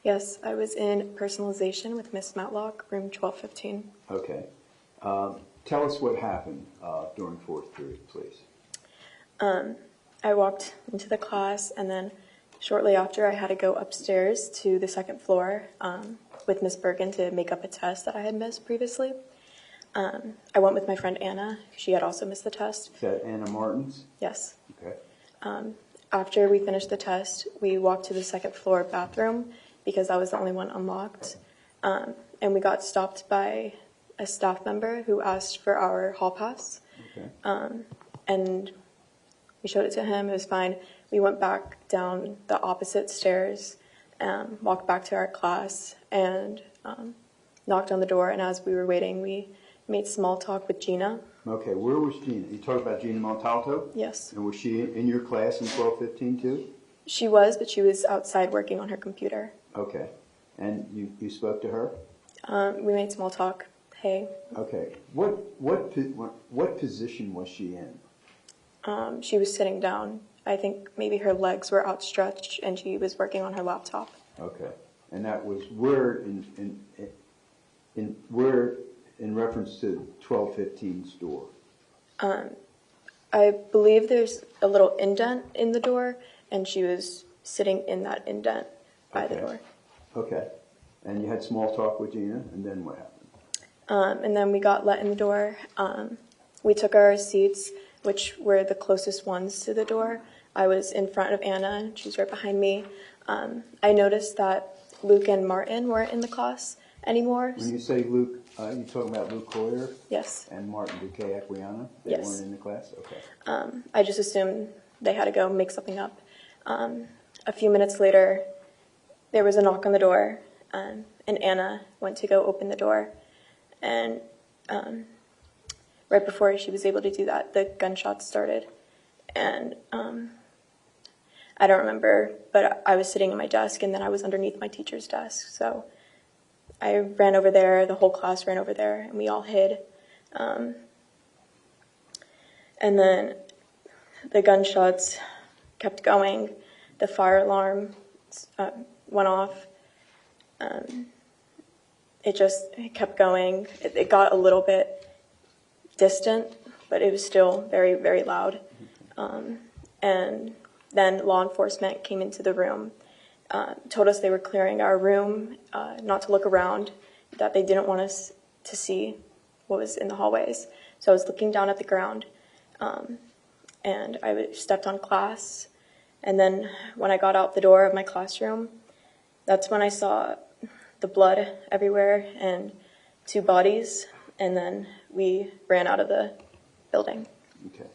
Speaker 3: Yes, I was in personalization with Miss Matlock, room 1215.
Speaker 4: Okay. Tell us what happened during fourth period, please.
Speaker 3: I walked into the class, and then shortly after, I had to go upstairs to the second floor with Miss Bergen to make up a test that I had missed previously. I went with my friend Anna. She had also missed the test.
Speaker 4: Is that Anna Martin's?
Speaker 3: Yes.
Speaker 4: Okay.
Speaker 3: After we finished the test, we walked to the second floor bathroom because I was the only one unlocked. And we got stopped by a staff member who asked for our hall pass.
Speaker 4: Okay.
Speaker 3: And we showed it to him. It was fine. We went back down the opposite stairs, walked back to our class, and knocked on the door. And as we were waiting, we made small talk with Gina.
Speaker 4: Okay, where was Gina? You talked about Gina Montalto?
Speaker 3: Yes.
Speaker 4: And was she in your class in 1215 too?
Speaker 3: She was, but she was outside working on her computer.
Speaker 4: Okay. And you spoke to her?
Speaker 3: We made small talk. Hey.
Speaker 4: Okay. What position was she in?
Speaker 3: She was sitting down. I think maybe her legs were outstretched, and she was working on her laptop.
Speaker 4: Okay. And that was where in reference to 1215's door?
Speaker 3: I believe there's a little indent in the door, and she was sitting in that indent by the door.
Speaker 4: Okay. And you had small talk with Gina, and then what happened?
Speaker 3: And then we got let in the door. We took our seats, which were the closest ones to the door. I was in front of Anna, and she was right behind me. I noticed that Luke and Martin weren't in the class anymore.
Speaker 4: When you say Luke, you talking about Luke Coyer?
Speaker 3: Yes.
Speaker 4: And Martin Duque Aquiana? They
Speaker 3: Yes.
Speaker 4: weren't in the class? Okay.
Speaker 3: I just assumed they had to go make something up. A few minutes later, there was a knock on the door, and Anna went to go open the door. And right before she was able to do that, the gunshots started. And I don't remember, but I was sitting at my desk, and then I was underneath my teacher's desk. So I ran over there, the whole class ran over there, and we all hid. And then the gunshots kept going. The fire alarm went off. It kept going. It got a little bit distant, but it was still very, very loud. And then law enforcement came into the room, told us they were clearing our room, not to look around, that they didn't want us to see what was in the hallways. So I was looking down at the ground, and I stepped on glass. And then when I got out the door of my classroom, that's when I saw the blood everywhere and 2 bodies, and then we ran out of the building.
Speaker 4: Okay.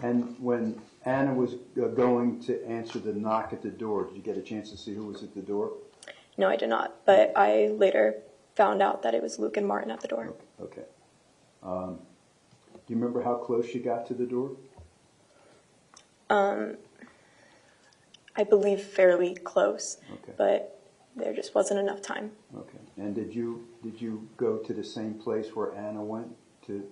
Speaker 4: And when Anna was going to answer the knock at the door, did you get a chance to see who was at the door?
Speaker 3: No, I did not, but I later found out that it was Luke and Martin at the door.
Speaker 4: Okay. Do you remember how close she got to the door?
Speaker 3: I believe fairly close,
Speaker 4: Okay.
Speaker 3: but there just wasn't enough time.
Speaker 4: Okay. And did you go to the same place where Anna went to,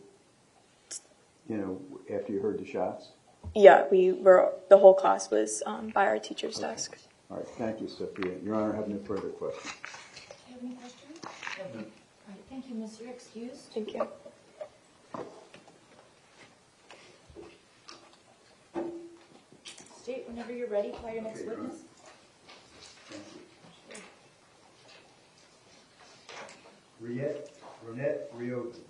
Speaker 4: after you heard the shots?
Speaker 3: Yeah, the whole class was by our teacher's desk.
Speaker 4: All right. Thank you, Sophia. Your Honor, I have no further questions.
Speaker 1: Do you have any questions? No. All right, thank you, miss. You're excused.
Speaker 3: Thank you.
Speaker 1: State whenever you're ready. Call your next witness.
Speaker 4: Ronit Reoven.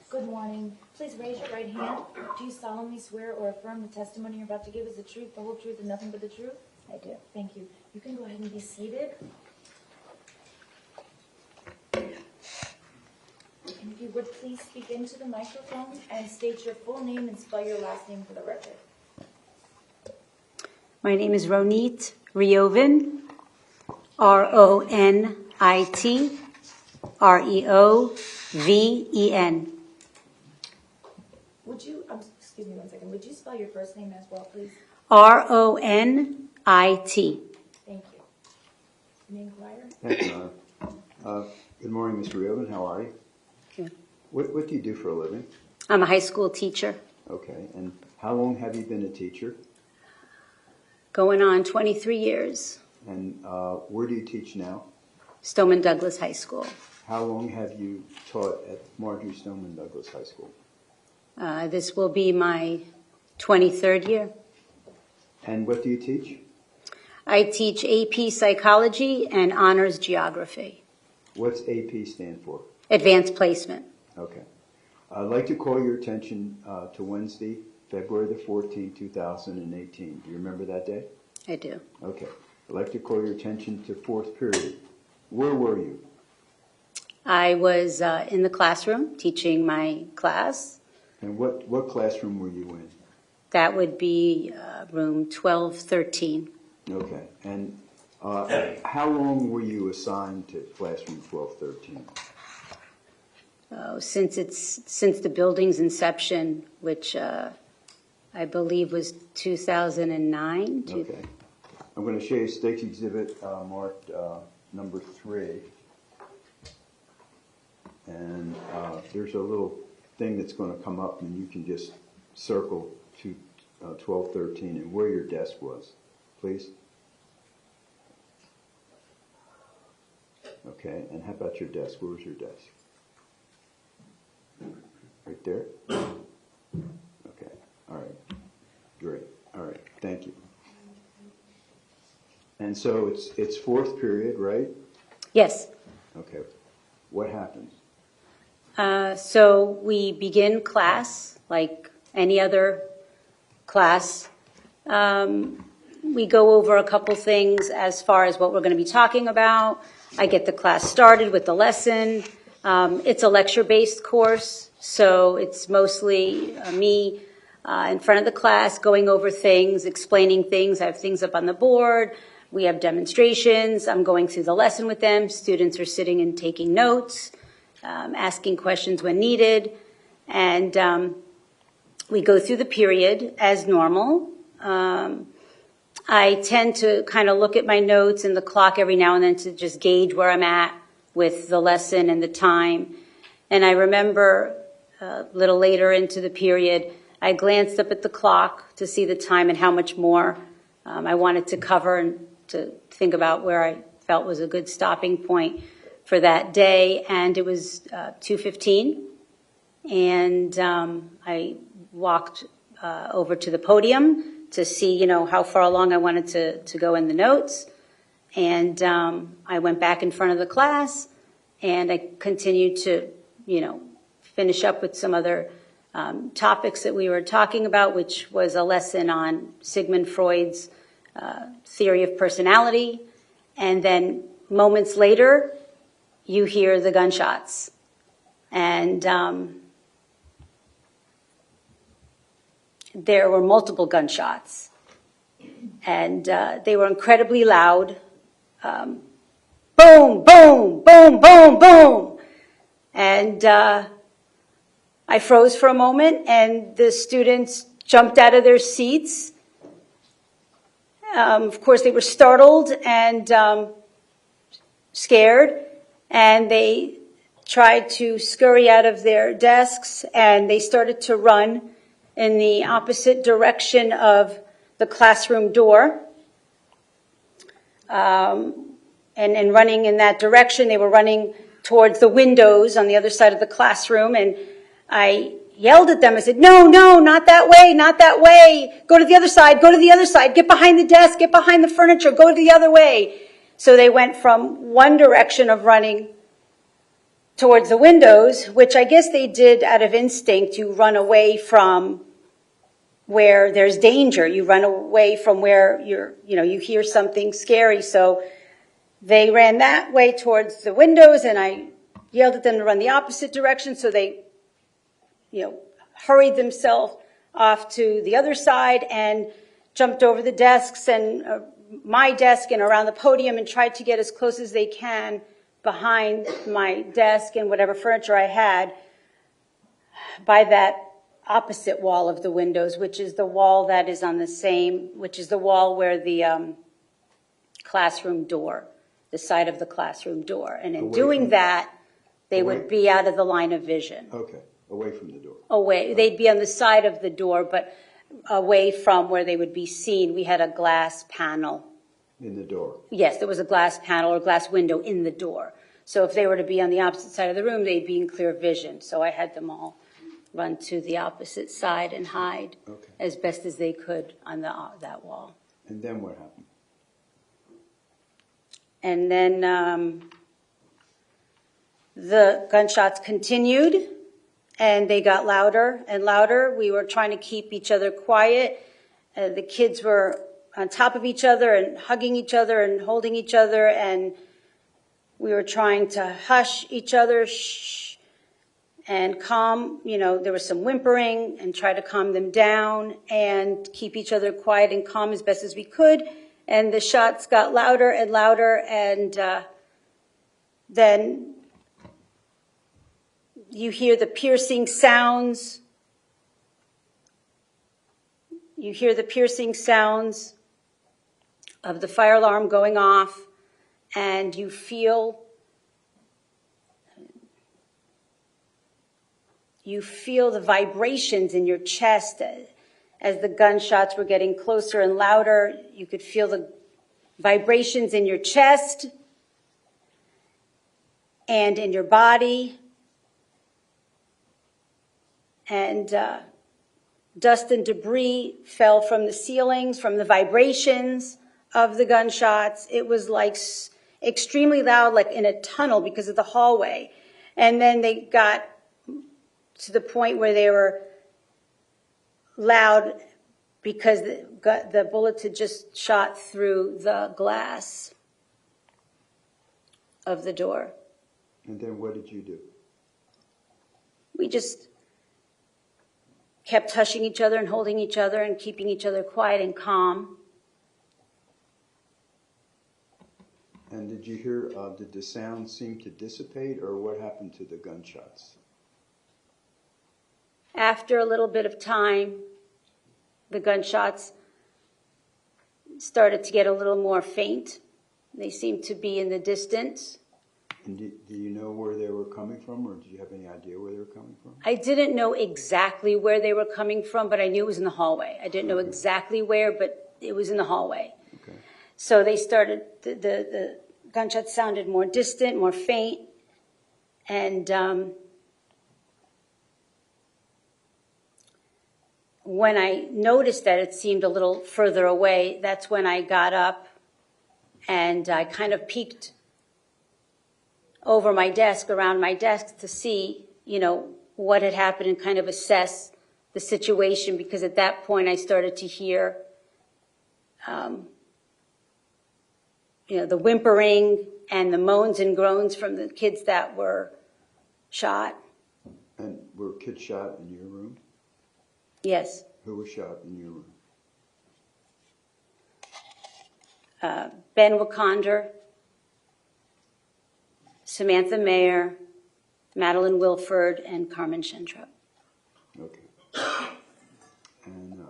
Speaker 1: Good morning. Please raise your right hand. Do you solemnly swear or affirm the testimony you're about to give is the truth, the whole truth, and nothing but the truth? I do. Thank you. You can go ahead and be seated. And if you would please speak into the microphone and state your full name and spell your last name for the record.
Speaker 7: My name is Ronit Reoven, Ronit Reoven.
Speaker 1: Would you, excuse me one second, would you spell your first name as well, please?
Speaker 7: Ronit.
Speaker 1: Thank you. Name inquire?
Speaker 4: Thank you, Honor. Good morning, Mr. Reoven. How are you?
Speaker 7: Good.
Speaker 4: What do you do for a living?
Speaker 7: I'm a high school teacher,
Speaker 4: Okay, and how long have you been a teacher?
Speaker 7: going on 23 years,
Speaker 4: And where do you teach now?
Speaker 7: Stoneman Douglas High School.
Speaker 4: How long have you taught at Marjory Stoneman Douglas High School?
Speaker 7: This will be my 23rd year.
Speaker 4: And what do you teach?
Speaker 7: I teach AP Psychology and Honors Geography,
Speaker 4: What's AP stand for?
Speaker 7: Advanced Placement.
Speaker 4: Okay. I'd like to call your attention to Wednesday, February the 14th, 2018. Do you remember that day?
Speaker 7: I do.
Speaker 4: Okay. I'd like to call your attention to fourth period. Where were you?
Speaker 7: I was in the classroom teaching my class.
Speaker 4: And what classroom were you in?
Speaker 7: That would be room 1213.
Speaker 4: Okay. And how long were you assigned to classroom 1213?
Speaker 7: Since the building's inception, which I believe was 2009.
Speaker 4: Okay. I'm going to show you State's Exhibit marked number 3. And there's a little thing that's going to come up, and you can just circle to 1213 and where your desk was, please. Okay, and how about your desk? Where was your desk? Right there? Okay, all right, great, all right, thank you. And so it's fourth period, right?
Speaker 7: Yes.
Speaker 4: Okay, what happens?
Speaker 7: So we begin class like any other class. We go over a couple things as far as what we're going to be talking about. I get the class started with the lesson. It's a lecture-based course, so it's mostly me in front of the class going over things, explaining things. I have things up on the board. We have demonstrations. I'm going through the lesson with them. Students are sitting and taking notes, asking questions when needed. And we go through the period as normal. I tend to kind of look at my notes and the clock every now and then to just gauge where I'm at with the lesson and the time. And I remember a little later into the period, I glanced up at the clock to see the time and how much more I wanted to cover and to think about where I felt was a good stopping point for that day. And it was 2:15. And I walked over to the podium to see, how far along I wanted to go in the notes. And I went back in front of the class, and I continued to, finish up with some other topics that we were talking about, which was a lesson on Sigmund Freud's theory of personality. And then moments later, you hear the gunshots. And there were multiple gunshots. And they were incredibly loud. Boom, boom, boom, boom, boom. And I froze for a moment, and the students jumped out of their seats. Of course, they were startled and scared, and they tried to scurry out of their desks, and they started to run in the opposite direction of the classroom door. And running in that direction, they were running towards the windows on the other side of the classroom, and I yelled at them. I said, no, not that way, not that way. Go to the other side, go to the other side. Get behind the desk, get behind the furniture, go the other way. So they went from one direction of running towards the windows, which I guess they did out of instinct. You run away from where there's danger. You run away from where you hear something scary. So they ran that way towards the windows, and I yelled at them to run the opposite direction. So they hurried themselves off to the other side and jumped over the desks and my desk and around the podium and tried to get as close as they can behind my desk and whatever furniture I had by that opposite wall of the windows, which is the wall that is on the same, which is the wall where the classroom door, the side of the classroom door. And in doing that, they would be out of the line of vision.
Speaker 4: Okay. Away from the door.
Speaker 7: Away. They'd be on the side of the door, but away from where they would be seen. We had a glass panel.
Speaker 4: In the door?
Speaker 7: Yes, there was a glass panel or glass window in the door. So if they were to be on the opposite side of the room, they'd be in clear vision. So I had them all run to the opposite side and hide as best as they could on that wall.
Speaker 4: And then what happened?
Speaker 7: And then the gunshots continued. And they got louder and louder. We were trying to keep each other quiet. The kids were on top of each other and hugging each other and holding each other. And we were trying to hush each other, shh, and calm. There was some whimpering and try to calm them down and keep each other quiet and calm as best as we could. And the shots got louder and louder. And then you hear the piercing sounds. You hear the piercing sounds of the fire alarm going off, and you feel the vibrations in your chest as the gunshots were getting closer and louder. You could feel the vibrations in your chest and in your body. And dust and debris fell from the ceilings, from the vibrations of the gunshots. It was like extremely loud, like in a tunnel because of the hallway. And then they got to the point where they were loud because the bullets had just shot through the glass of the door.
Speaker 4: And then what did you do?
Speaker 7: We just kept hushing each other and holding each other and keeping each other quiet and calm.
Speaker 4: And did you hear, did the sound seem to dissipate, or what happened to the gunshots?
Speaker 7: After a little bit of time, the gunshots started to get a little more faint. They seemed to be in the distance.
Speaker 4: And do you know where they were coming from, or do you have any idea where they were coming from?
Speaker 7: I didn't know exactly where they were coming from, but I knew it was in the hallway. I didn't know exactly where, but it was in the hallway.
Speaker 4: Okay.
Speaker 7: So they started, the gunshots sounded more distant, more faint, and when I noticed that it seemed a little further away, that's when I got up and I kind of peeked over my desk, around my desk to see, what had happened and kind of assess the situation, because at that point I started to hear, the whimpering and the moans and groans from the kids that were shot.
Speaker 4: And were kids shot in your room?
Speaker 7: Yes.
Speaker 4: Who was shot in your room?
Speaker 7: Ben Wakander, Samantha Mayer, Madeline Wilford, and Carmen Shentrup.
Speaker 4: Okay. And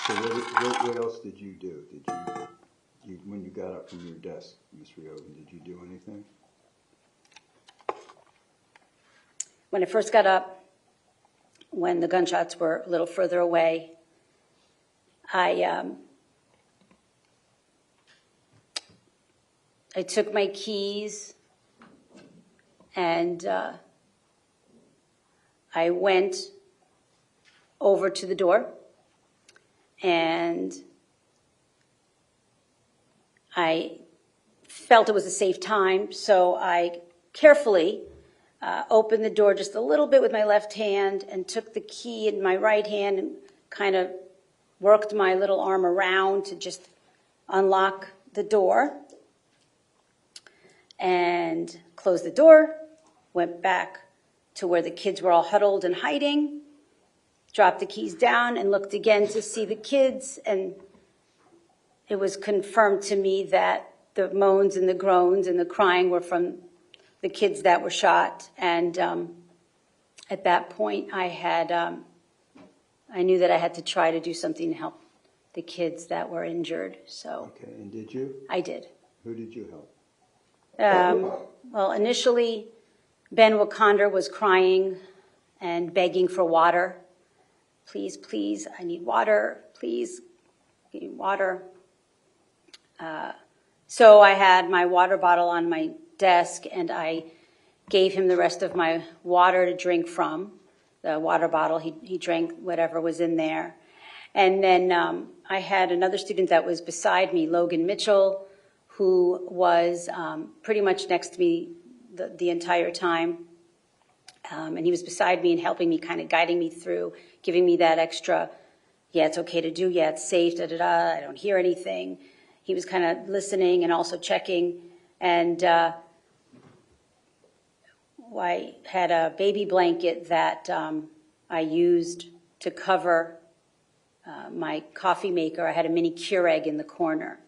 Speaker 4: so what else did you do? Did you when you got up from your desk, Ms. Reoven, did you do anything?
Speaker 7: When I first got up, when the gunshots were a little further away, I took my keys and I went over to the door and I felt it was a safe time, so I carefully opened the door just a little bit with my left hand and took the key in my right hand and kind of worked my little arm around to just unlock the door and closed the door, went back to where the kids were all huddled and hiding, dropped the keys down and looked again to see the kids, and it was confirmed to me that the moans and the groans and the crying were from the kids that were shot. And at that point, I knew that I had to try to do something to help the kids that were injured. So
Speaker 4: Okay, and did you?
Speaker 7: I did.
Speaker 4: Who did you help?
Speaker 7: Well, initially, Ben Wakander was crying and begging for water. Please, please, I need water. Please, give me water. So I had my water bottle on my desk, and I gave him the rest of my water to drink from. The water bottle, he drank whatever was in there. And then I had another student that was beside me, Logan Mitchell, who was pretty much next to me the entire time. And he was beside me and helping me, kind of guiding me through, giving me that extra, yeah, it's okay to do, yeah, it's safe, da-da-da, I don't hear anything. He was kind of listening and also checking. And I had a baby blanket that I used to cover my coffee maker. I had a mini Keurig in the corner.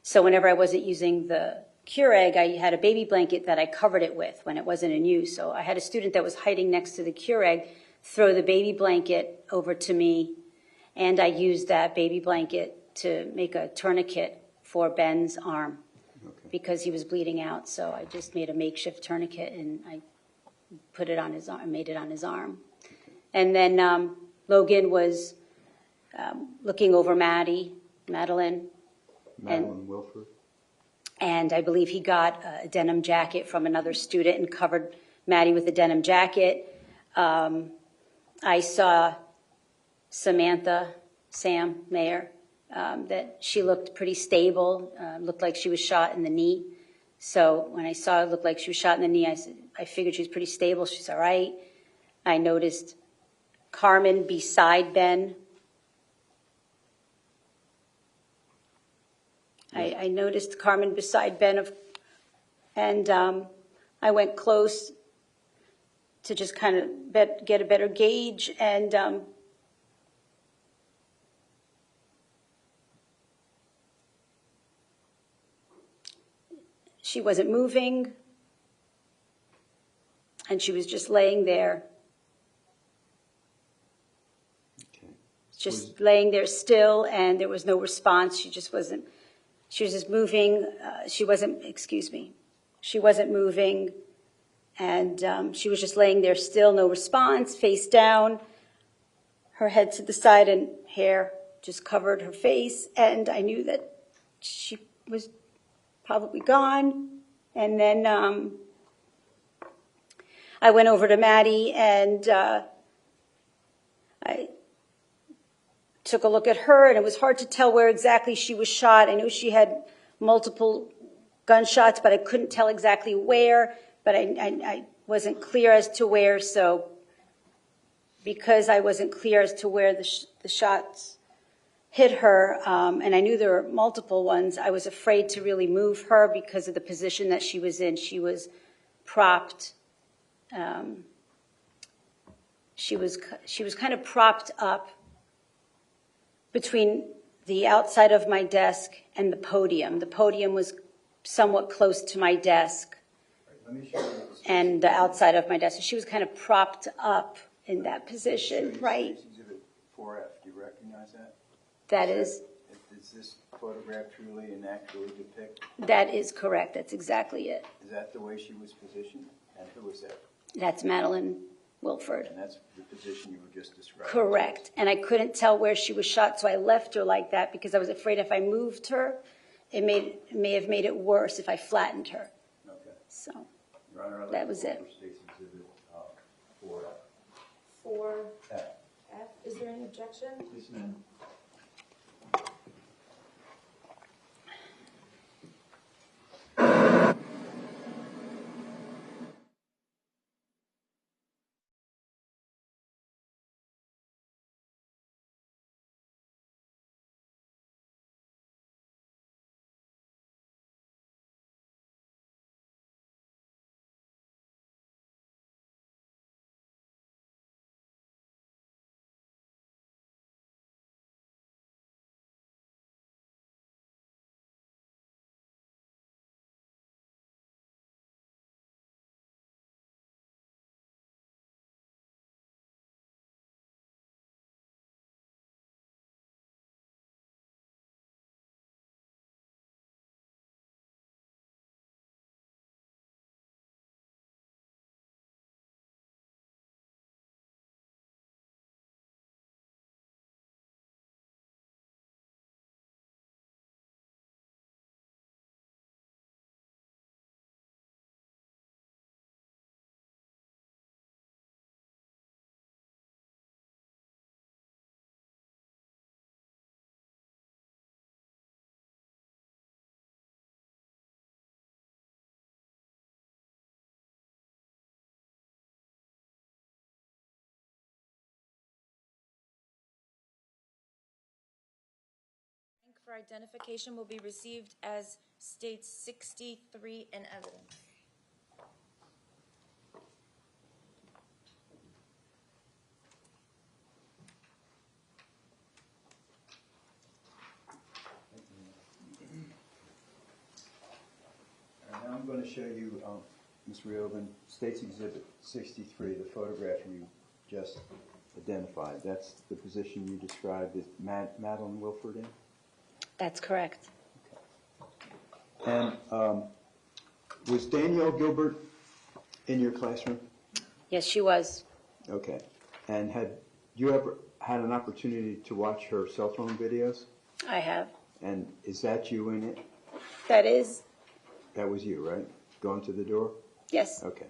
Speaker 7: So whenever I wasn't using the Keurig, I had a baby blanket that I covered it with when it wasn't in use. So I had a student that was hiding next to the Keurig throw the baby blanket over to me, and I used that baby blanket to make a tourniquet for Ben's arm because he was bleeding out. So I just made a makeshift tourniquet and I put it on his arm, made it on his arm. And then Logan was looking over Madeline.
Speaker 4: Madeline Wilford?
Speaker 7: And I believe he got a denim jacket from another student and covered Maddie with a denim jacket. I saw Sam Mayer, that she looked pretty stable, looked like she was shot in the knee. So when I saw it looked like she was shot in the knee, I figured she was pretty stable. She's all right. I noticed Carmen beside Ben. I noticed Carmen beside Ben, and I went close to just kind of get a better gauge, and she wasn't moving, and she was just laying there. Just laying there still, and there was no response. She was just moving. She wasn't moving, and she was just laying there still, no response, face down, her head to the side, and hair just covered her face, and I knew that she was probably gone. And then I went over to Maddie, and I took a look at her, and it was hard to tell where exactly she was shot. I knew she had multiple gunshots, but I couldn't tell exactly where, but I wasn't clear as to where. So because I wasn't clear as to where the shots hit her, and I knew there were multiple ones. I was afraid to really move her because of the position that she was in. She was propped. She was kind of propped up between the outside of my desk and the podium. The podium was somewhat close to my desk and the outside of my desk. So she was kind of propped up in that position, right?
Speaker 4: Exhibit 4F, do you recognize that?
Speaker 7: That is,
Speaker 4: Does this photograph truly and actually depict?
Speaker 7: that is correct. That's exactly it.
Speaker 4: Is that the way she was positioned? And who was that?
Speaker 7: That's Madeline Wilford.
Speaker 4: And that's the position you were just describing?
Speaker 7: Correct. And I couldn't tell where she was shot, so I left her like that because I was afraid if I moved her, it may have made it worse if I flattened her.
Speaker 4: Okay.
Speaker 7: So
Speaker 4: Your Honor, I'd like
Speaker 7: that
Speaker 4: to
Speaker 7: was
Speaker 4: call
Speaker 7: it.
Speaker 4: for State's Exhibit 4F.
Speaker 1: 4F.
Speaker 4: F.
Speaker 1: Is there any objection?
Speaker 4: Yes, ma'am.
Speaker 1: For identification will be received as states 63 in evidence.
Speaker 4: And now I'm going to show you, Ms. Reoven, State's Exhibit 63, the photograph you just identified. That's the position you described as Madeline Wilford in?
Speaker 7: That's correct.
Speaker 4: And was Danielle Gilbert in your classroom?
Speaker 7: Yes, she was.
Speaker 4: Okay. And had you ever had an opportunity to watch her cell phone videos?
Speaker 7: I have.
Speaker 4: And is that you in it?
Speaker 7: That is.
Speaker 4: That was you, right? Going to the door?
Speaker 7: Yes.
Speaker 4: Okay.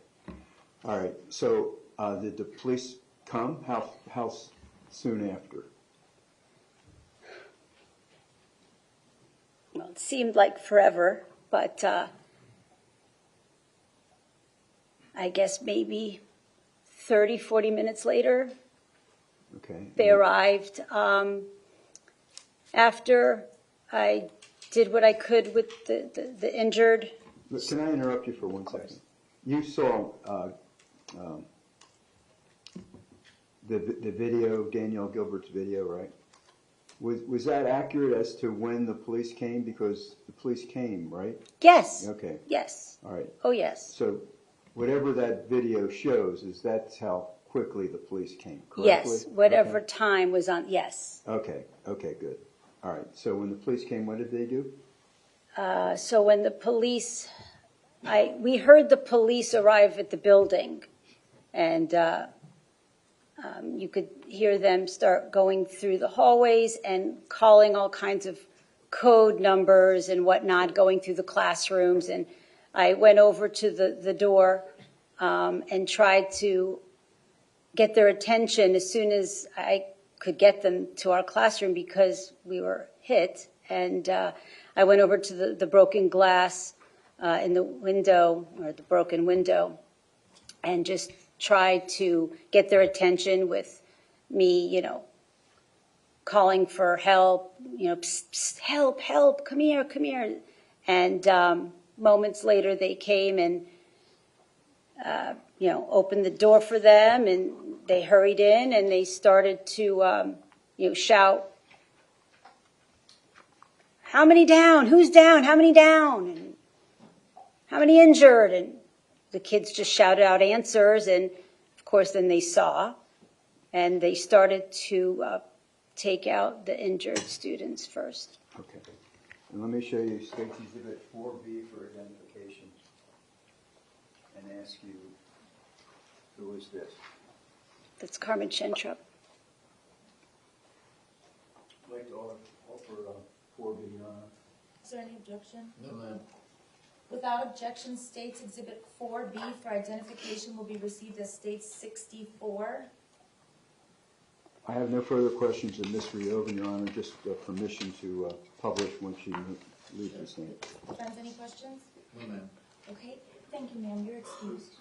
Speaker 4: All right. So did the police come? How soon after?
Speaker 7: Well, it seemed like forever, but I guess maybe 30, 40 minutes later,
Speaker 4: Okay.
Speaker 7: they arrived. After I did what I could with the injured.
Speaker 4: Look, can I interrupt you for 1 second? You saw the video, Danielle Gilbert's video, right? Was that accurate as to when the police came? Because the police came, right?
Speaker 7: Yes.
Speaker 4: Okay.
Speaker 7: Yes.
Speaker 4: All right.
Speaker 7: Oh, yes.
Speaker 4: So whatever that video shows is that's how quickly the police came, correctly?
Speaker 7: Yes. Whatever
Speaker 4: Okay.
Speaker 7: time was on. Yes.
Speaker 4: Okay. Okay, good. All right. So when the police came, what did they do?
Speaker 7: So when the police, we heard the police arrive at the building, and you could hear them start going through the hallways and calling all kinds of code numbers and whatnot, going through the classrooms. And I went over to the door and tried to get their attention as soon as I could get them to our classroom because we were hit. And I went over to the broken glass in the window, or the broken window, and just tried to get their attention with me, calling for help, psst, psst, help, help, come here, come here. And moments later they came and, opened the door for them, and they hurried in and they started to, shout, how many down? Who's down? How many down? And how many injured? And the kids just shouted out answers, and of course then they saw, and they started to take out the injured students first.
Speaker 4: Okay. And let me show you State's Exhibit 4B for identification and ask you, who is this?
Speaker 7: That's Carmen Chentrup.
Speaker 5: I'd like to offer 4B, Your Honor.
Speaker 1: Is there any objection?
Speaker 5: No, ma'am.
Speaker 1: Without objection, State's Exhibit 4B for identification will be received as State's 64.
Speaker 4: I have no further questions of Ms. Reoven, Your Honor, just permission to publish when she leaves the stand.
Speaker 1: Friends, any questions?
Speaker 5: No, ma'am.
Speaker 1: Okay, thank you, ma'am. You're excused.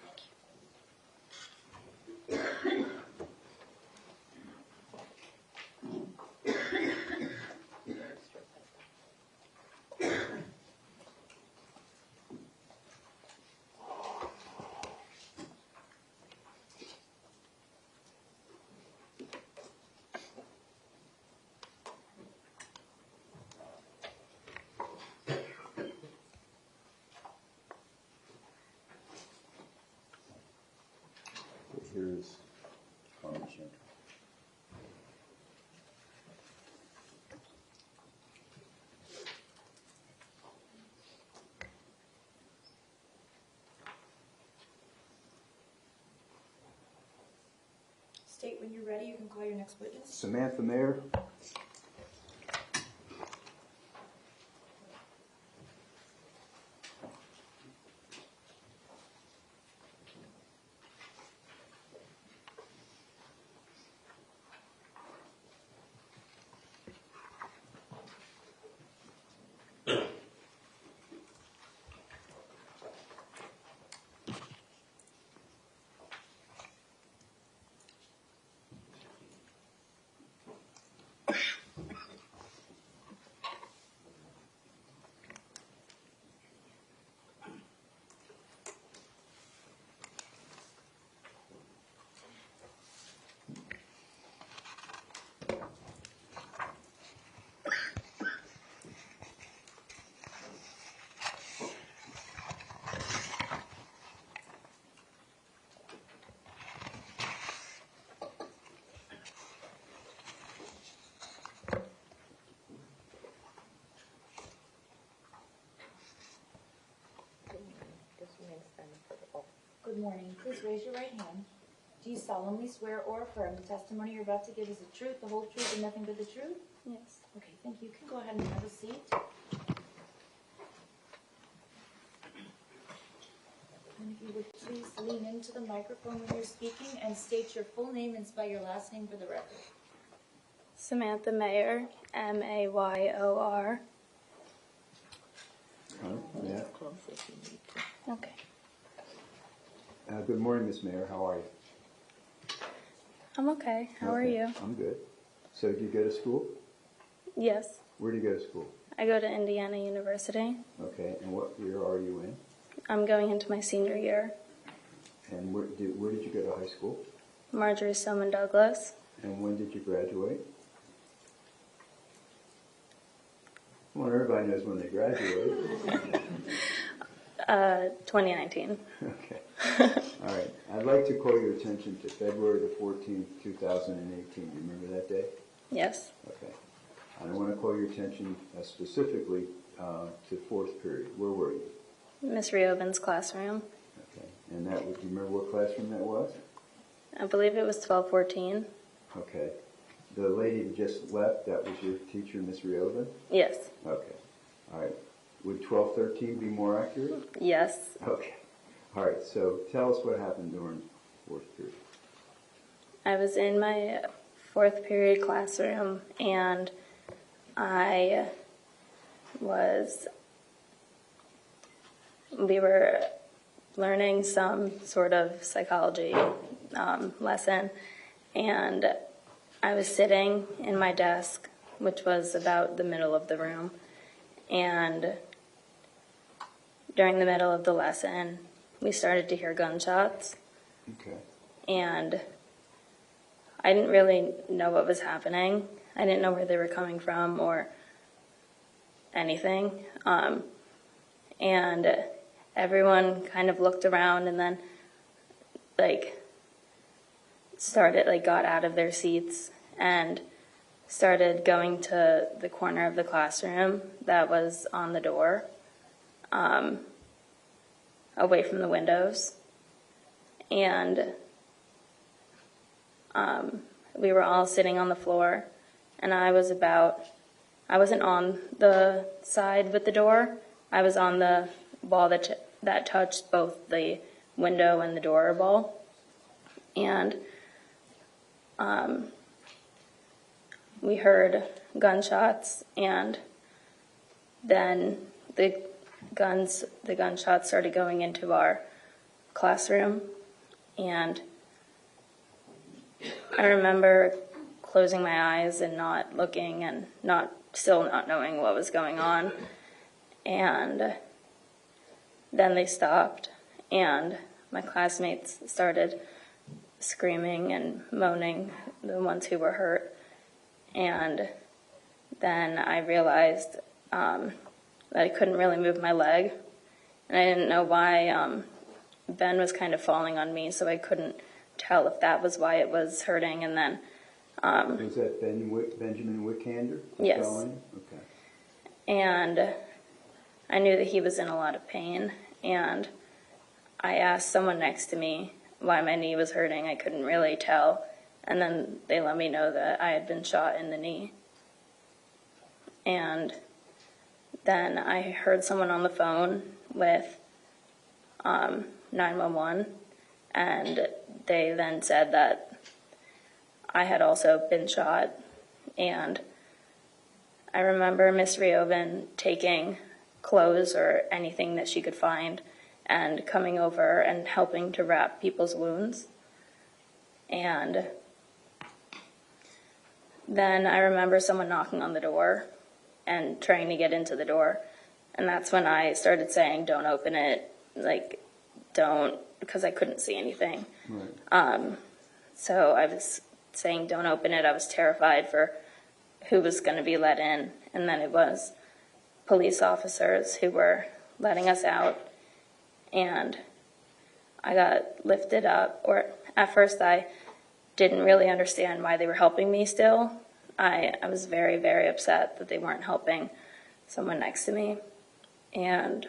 Speaker 4: Here is Carmen Chentrup.
Speaker 1: State when you're ready, you can call your next witness.
Speaker 4: Samantha Mayer.
Speaker 1: Good morning. Please raise your right hand. Do you solemnly swear or affirm the testimony you're about to give is the truth, the whole truth, and nothing but the truth?
Speaker 3: Yes.
Speaker 1: Okay, thank you. You can go ahead and have a seat. And if you would please lean into the microphone when you're speaking and state your full name and spell your last name for the record.
Speaker 3: Samantha Mayer, Mayor.
Speaker 4: Yeah.
Speaker 3: Okay.
Speaker 4: Good morning, Ms. Mayer. How are you?
Speaker 3: I'm okay. How are
Speaker 4: Okay,
Speaker 3: you?
Speaker 4: I'm good. So do you go to school?
Speaker 3: Yes.
Speaker 4: Where do you go to school?
Speaker 3: I go to Indiana University.
Speaker 4: Okay, and what year are you in?
Speaker 3: I'm going into my senior year.
Speaker 4: And where did you go to high school?
Speaker 3: Marjory Stoneman Douglas.
Speaker 4: And when did you graduate? Well, everybody knows when they graduate.
Speaker 3: 2019.
Speaker 4: Okay. All right. I'd like to call your attention to February the 14th, 2018. You remember that day?
Speaker 3: Yes.
Speaker 4: Okay. I want to call your attention specifically to fourth period. Where were you?
Speaker 3: Miss Reoven's classroom.
Speaker 4: Okay. And that was, do you remember what classroom that was?
Speaker 3: I believe it was 1214.
Speaker 4: Okay. The lady that just left, that was your teacher, Miss Reoven?
Speaker 3: Yes.
Speaker 4: Okay. All right. Would 1213 be more accurate?
Speaker 3: Yes.
Speaker 4: Okay. All right. So tell us what happened during fourth period.
Speaker 3: I was in my fourth period classroom and we were learning some sort of psychology lesson, and I was sitting in my desk, which was about the middle of the room, and during the middle of the lesson, we started to hear gunshots,
Speaker 4: Okay.
Speaker 3: and I didn't really know what was happening. I didn't know where they were coming from or anything. And everyone kind of looked around and then, got out of their seats and started going to the corner of the classroom that was on the door, away from the windows. And we were all sitting on the floor, and I wasn't on the side with the door. I was on the wall that touched both the window and the door ball. And we heard gunshots, and then the gunshots started going into our classroom. And I remember closing my eyes and not looking and still not knowing what was going on. And then they stopped, and my classmates started screaming and moaning, the ones who were hurt. And then I realized that I couldn't really move my leg, and I didn't know why. Ben was kind of falling on me, so I couldn't tell if that was why it was hurting. And then
Speaker 4: Was that Benjamin Wickander?
Speaker 3: Yes.
Speaker 4: Okay.
Speaker 3: And I knew that he was in a lot of pain, and I asked someone next to me why my knee was hurting. I couldn't really tell, and then they let me know that I had been shot in the knee. And then I heard someone on the phone with 911, and they then said that I had also been shot. And I remember Miss Reoven taking clothes or anything that she could find and coming over and helping to wrap people's wounds. And then I remember someone knocking on the door and trying to get into the door. And that's when I started saying, don't open it, don't, because I couldn't see anything.
Speaker 4: Right.
Speaker 3: So I was saying, don't open it. I was terrified for who was going to be let in. And then it was police officers who were letting us out. And I got lifted up, or at first I didn't really understand why they were helping me still. I was very, very upset that they weren't helping someone next to me. And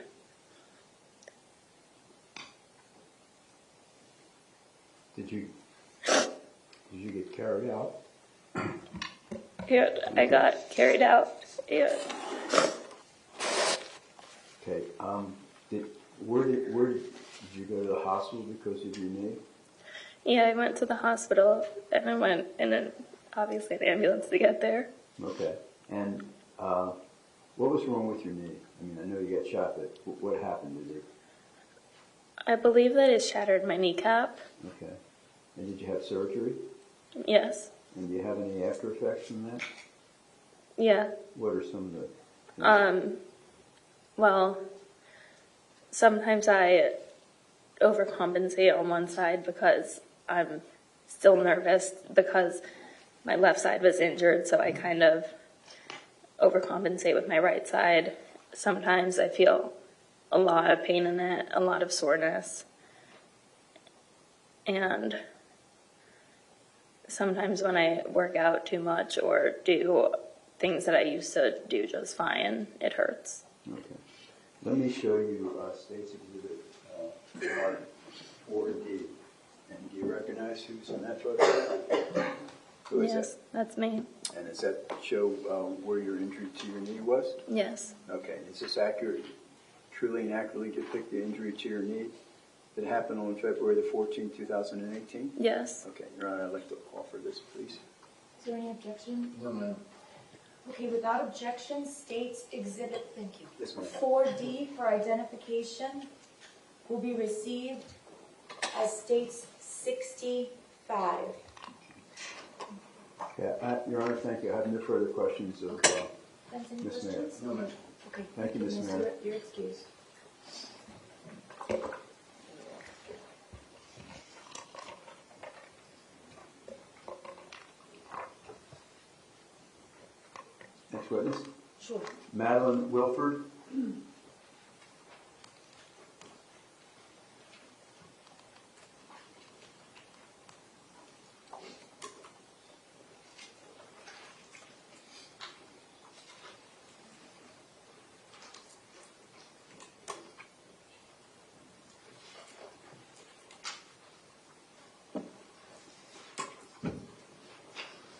Speaker 4: Did you get carried out?
Speaker 3: yeah, I got carried out. Yeah.
Speaker 4: Okay. Where did you go to the hospital because of your knee?
Speaker 3: Yeah, I went to the hospital, and I went in obviously the ambulance to get there.
Speaker 4: Okay. And what was wrong with your knee? I mean, I know you got shot, but what happened to you?
Speaker 3: I believe that it shattered my kneecap.
Speaker 4: Okay. And did you have surgery?
Speaker 3: Yes.
Speaker 4: And do you have any after effects from that?
Speaker 3: Yeah.
Speaker 4: What are some of the...
Speaker 3: Well, sometimes I overcompensate on one side because I'm still nervous because my left side was injured, so I kind of overcompensate with my right side. Sometimes I feel a lot of pain in it, a lot of soreness. And sometimes when I work out too much or do things that I used to do just fine, it hurts.
Speaker 4: Okay. Let me show you State's Exhibit 4D. And do you recognize who's in that photograph? Who is
Speaker 3: Yes, that's me.
Speaker 4: And does that show where your injury to your knee was?
Speaker 3: Yes.
Speaker 4: Okay. Is this accurate, truly and accurately depict the injury to your knee that happened on February the 14th, 2018?
Speaker 3: Yes.
Speaker 4: Okay. Your Honor, I'd like to offer this, please.
Speaker 1: Is there any objection?
Speaker 5: No, ma'am.
Speaker 1: Okay, without objection, State's Exhibit, thank you.
Speaker 4: This one.
Speaker 1: 4D for identification will be received as State's 65.
Speaker 4: Your Honor, thank you. I have no further questions of
Speaker 1: That's any
Speaker 4: Ms. Mayor.
Speaker 1: questions?
Speaker 5: No, ma'am.
Speaker 1: Okay.
Speaker 4: Thank you, Ms. Mayor.
Speaker 1: You're excused.
Speaker 4: Next witness.
Speaker 1: Sure.
Speaker 4: Madeline Wilford.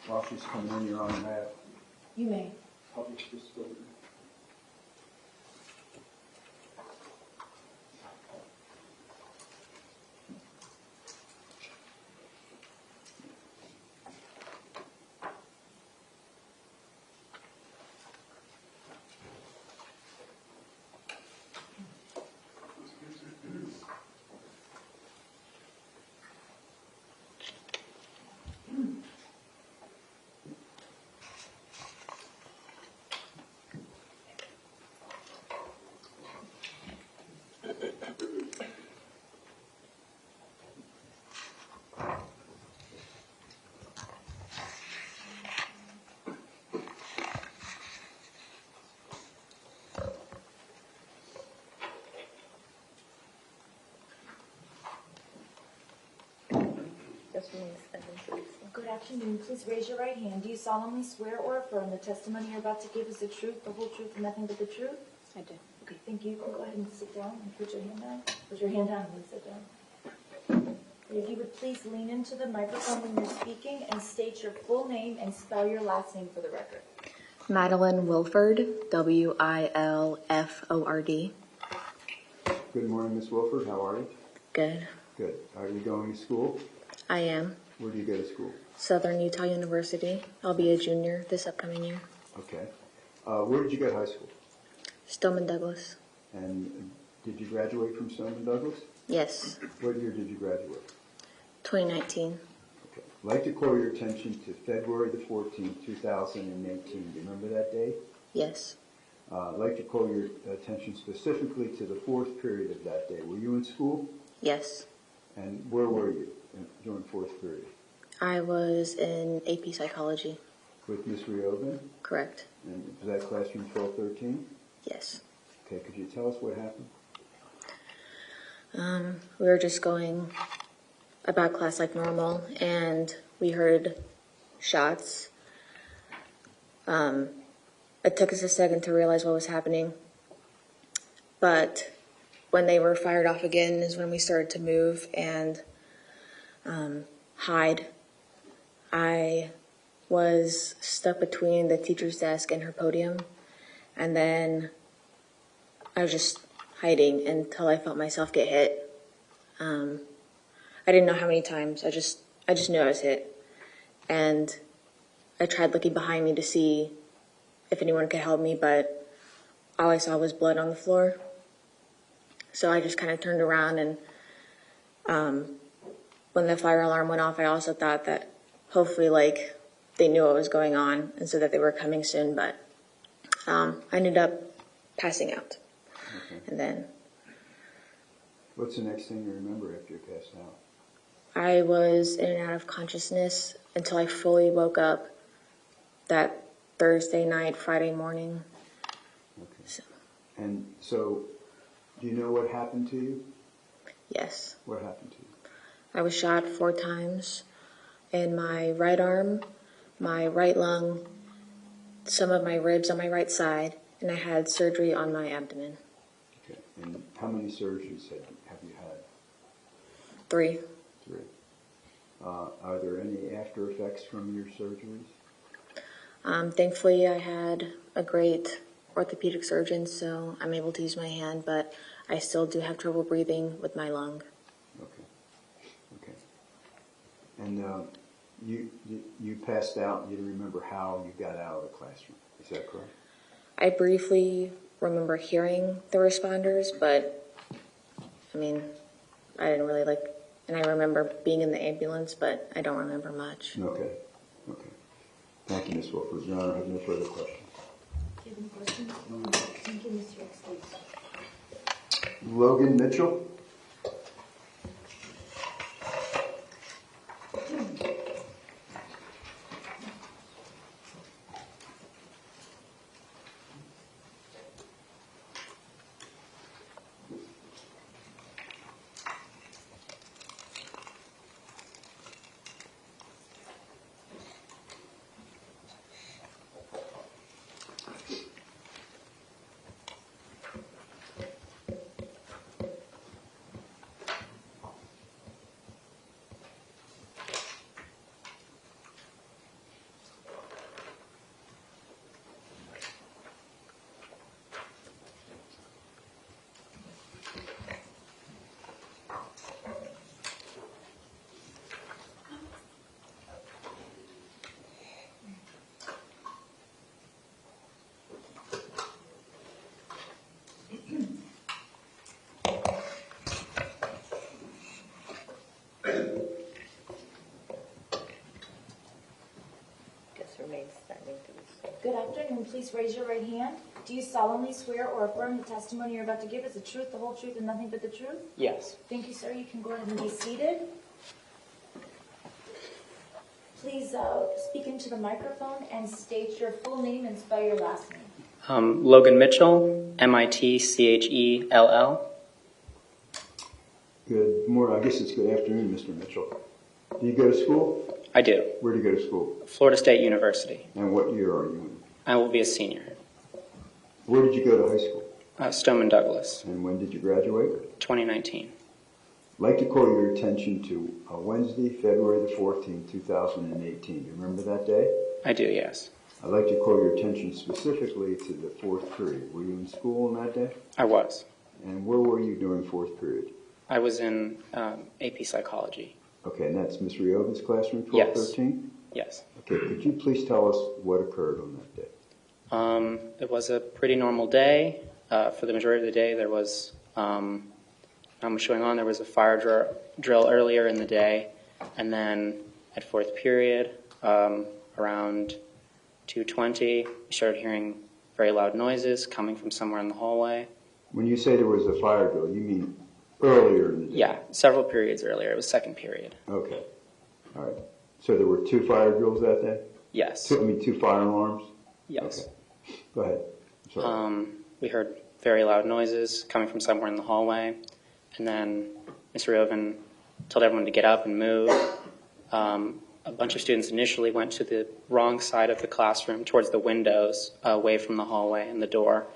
Speaker 4: While she's coming in, Your Honor, I have
Speaker 1: You may.
Speaker 4: published this statement.
Speaker 1: Good afternoon. Please raise your right hand. Do you solemnly swear or affirm the testimony you're about to give is the truth, the whole truth, and nothing but the truth?
Speaker 2: I do.
Speaker 1: Okay, thank you. Go ahead and sit down and put your hand down. Put your hand down and sit down. If you would please lean into the microphone when you're speaking and state your full name and spell your last name for the record.
Speaker 9: Madeline Wilford, Wilford.
Speaker 4: Good morning, Ms. Wilford. How are you?
Speaker 9: Good.
Speaker 4: Good. Are you going to school?
Speaker 9: I am.
Speaker 4: Where do you go to school?
Speaker 9: Southern Utah University. I'll be a junior this upcoming year.
Speaker 4: Okay. Where did you go to high school?
Speaker 9: Stoneman Douglas.
Speaker 4: And did you graduate from Stoneman Douglas?
Speaker 9: Yes.
Speaker 4: What year did you graduate?
Speaker 9: 2019.
Speaker 4: Okay. I'd like to call your attention to February the 14th, 2018. Do you remember that day?
Speaker 9: Yes.
Speaker 4: I'd like to call your attention specifically to the fourth period of that day. Were you in school?
Speaker 9: Yes.
Speaker 4: And where were you during fourth period?
Speaker 9: I was in AP Psychology.
Speaker 4: With Ms. Reoven?
Speaker 9: Correct.
Speaker 4: And was that classroom 1213?
Speaker 9: Yes.
Speaker 4: Okay, could you tell us what happened?
Speaker 9: We were just going about class like normal, and we heard shots. It took us a second to realize what was happening, but when they were fired off again is when we started to move and hide. I was stuck between the teacher's desk and her podium, and then I was just hiding until I felt myself get hit. I didn't know how many times. I just knew I was hit, and I tried looking behind me to see if anyone could help me, but all I saw was blood on the floor. So I just kind of turned around, and when the fire alarm went off, I also thought that hopefully, like, they knew what was going on and so that they were coming soon, but I ended up passing out.
Speaker 4: Okay.
Speaker 9: And then
Speaker 4: What's the next thing you remember after you passed out?
Speaker 9: I was in and out of consciousness until I fully woke up that Thursday night, Friday morning.
Speaker 4: Okay. And so, do you know what happened to you?
Speaker 9: Yes.
Speaker 4: What happened to you?
Speaker 9: I was shot 4 times in my right arm, my right lung, some of my ribs on my right side, and I had surgery on my abdomen.
Speaker 4: Okay. And how many surgeries have you had?
Speaker 9: 3.
Speaker 4: 3. Are there any after effects from your surgeries?
Speaker 9: Thankfully, I had a great orthopedic surgeon, so I'm able to use my hand, but I still do have trouble breathing with my lung.
Speaker 4: Okay. Okay. And you passed out and you didn't remember how you got out of the classroom. Is that correct?
Speaker 9: I briefly remember hearing the responders, but I mean, I didn't really and I remember being in the ambulance, but I don't remember much.
Speaker 4: Okay. Okay. Thank you, Ms. Wilford. Your Honor, I have no further questions.
Speaker 1: Do you have any questions? Thank you, Mr. X.
Speaker 4: Logan Mitchell?
Speaker 1: Good afternoon. Please raise your right hand. Do you solemnly swear or affirm the testimony you're about to give is the truth, the whole truth, and nothing but the truth?
Speaker 10: Yes.
Speaker 1: Thank you, sir. You can go ahead and be seated. Please speak into the microphone and state your full name and spell your last name.
Speaker 10: Logan Mitchell, Mitchell.
Speaker 4: Good morning. I guess it's good afternoon, Mr. Mitchell. Do you go to school?
Speaker 10: I do.
Speaker 4: Where do you go to school?
Speaker 10: Florida State University.
Speaker 4: And what year are you in?
Speaker 10: I will be a senior.
Speaker 4: Where did you go to high school?
Speaker 10: Stoneman Douglas,
Speaker 4: And when did you graduate?
Speaker 10: 2019.
Speaker 4: I'd like to call your attention to Wednesday, February the 14th, 2018. You remember that day?
Speaker 10: I do, yes.
Speaker 4: I'd like to call your attention specifically to the fourth period. Were you in school on that day?
Speaker 10: I was.
Speaker 4: And where were you during fourth period?
Speaker 10: I was in AP Psychology.
Speaker 4: Okay, and that's Ms. Reoven's classroom,
Speaker 10: Yes.
Speaker 4: 1213?
Speaker 10: Yes.
Speaker 4: Okay, could you please tell us what occurred on that day?
Speaker 10: It was a pretty normal day. For the majority of the day, there was not much going on. There was a fire drill earlier in the day, and then at fourth period, around 2:20, we started hearing very loud noises coming from somewhere in the hallway.
Speaker 4: When you say there was a fire drill, you mean earlier in the day?
Speaker 10: Yeah, several periods earlier. It was second period.
Speaker 4: Okay, all right. So there were two fire drills that day?
Speaker 10: Yes.
Speaker 4: Two fire alarms?
Speaker 10: Yes.
Speaker 4: Okay. Go ahead. Sorry.
Speaker 10: We heard very loud noises coming from somewhere in the hallway, and then Ms. Reoven told everyone to get up and move. A bunch of students initially went to the wrong side of the classroom, towards the windows, away from the hallway and the door,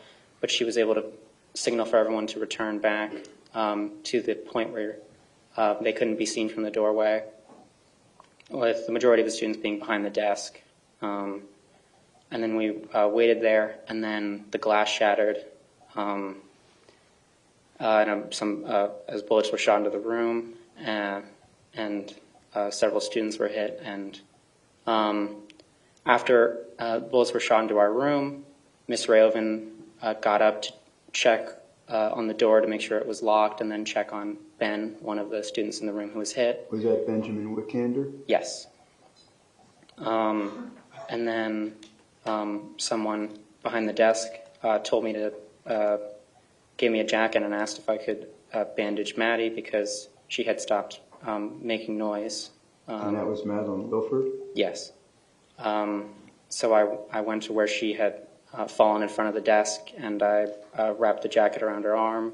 Speaker 10: but she was able to signal for everyone to return back to the point where they couldn't be seen from the doorway, with the majority of the students being behind the desk. And then we waited there, and then the glass shattered, and as bullets were shot into the room, and several students were hit. And after bullets were shot into our room, Ms. Reoven got up to check on the door to make sure it was locked, and then check on Ben, one of the students in the room who was hit.
Speaker 4: Was that Benjamin Wickander?
Speaker 10: Yes. And then someone behind the desk told me to, gave me a jacket and asked if I could bandage Maddie because she had stopped making noise.
Speaker 4: And that was Madeline Wilford?
Speaker 10: Yes. So I went to where she had fallen in front of the desk, and I wrapped the jacket around her arm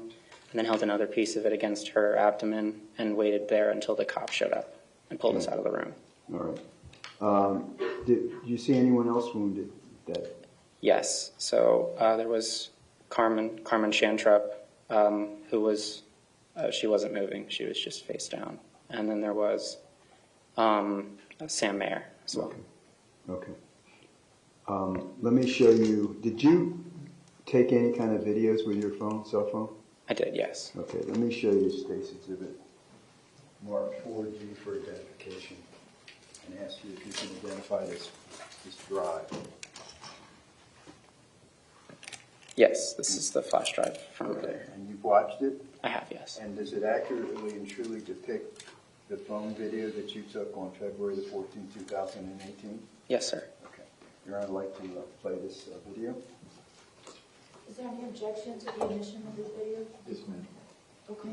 Speaker 10: and then held another piece of it against her abdomen and waited there until the cop showed up and pulled us out of the room.
Speaker 4: All right. Did you see anyone else wounded?
Speaker 10: Yes. So there was Carmen Shantrup, who was, she wasn't moving. She was just face down. And then there was Sam Mayer as well.
Speaker 4: Okay. Let me show you. Did you take any kind of videos with your cell phone?
Speaker 10: I did, yes.
Speaker 4: Okay, let me show you State's Exhibit marked 4G for identification and ask you if you can identify this drive.
Speaker 10: Yes, this is the flash drive from over there.
Speaker 4: And you've watched it?
Speaker 10: I have, yes.
Speaker 4: And does it accurately and truly depict the phone video that you took on February the 14th, 2018?
Speaker 10: Yes, sir.
Speaker 4: Okay. Your Honor, I'd like to play this video.
Speaker 1: Is there any objection to the admission of this video?
Speaker 4: Yes, ma'am.
Speaker 1: Okay.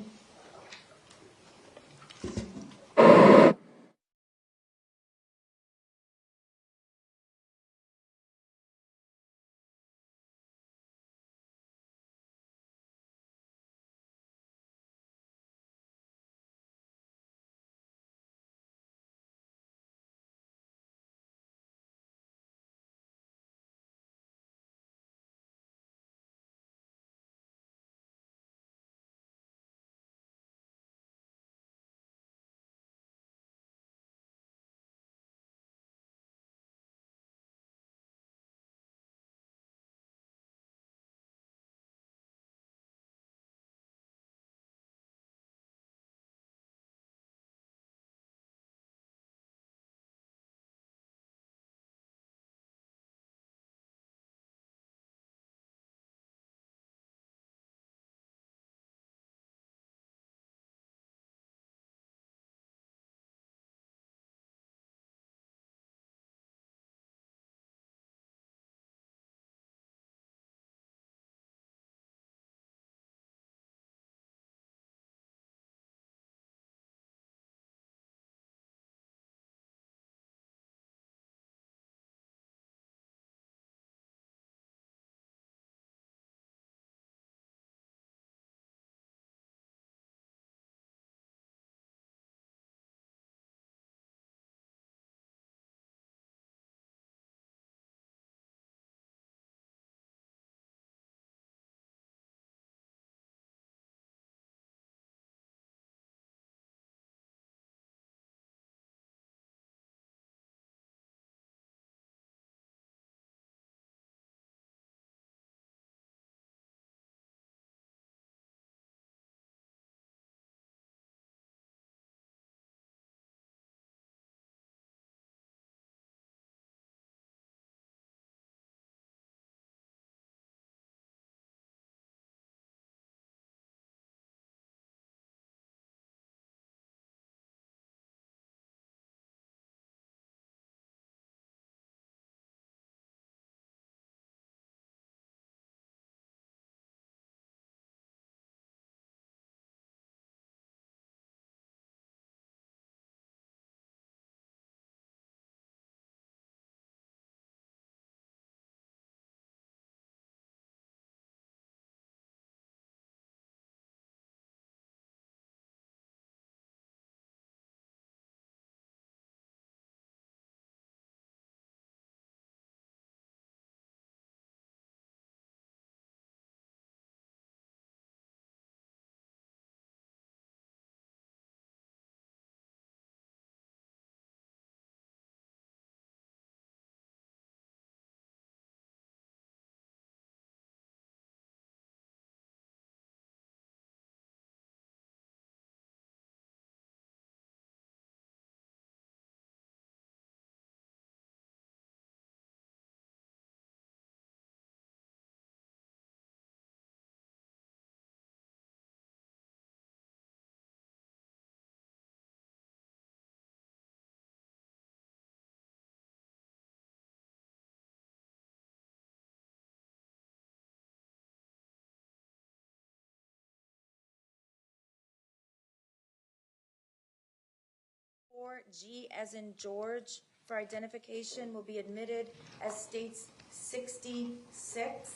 Speaker 1: G as in George for identification will be admitted as states 66.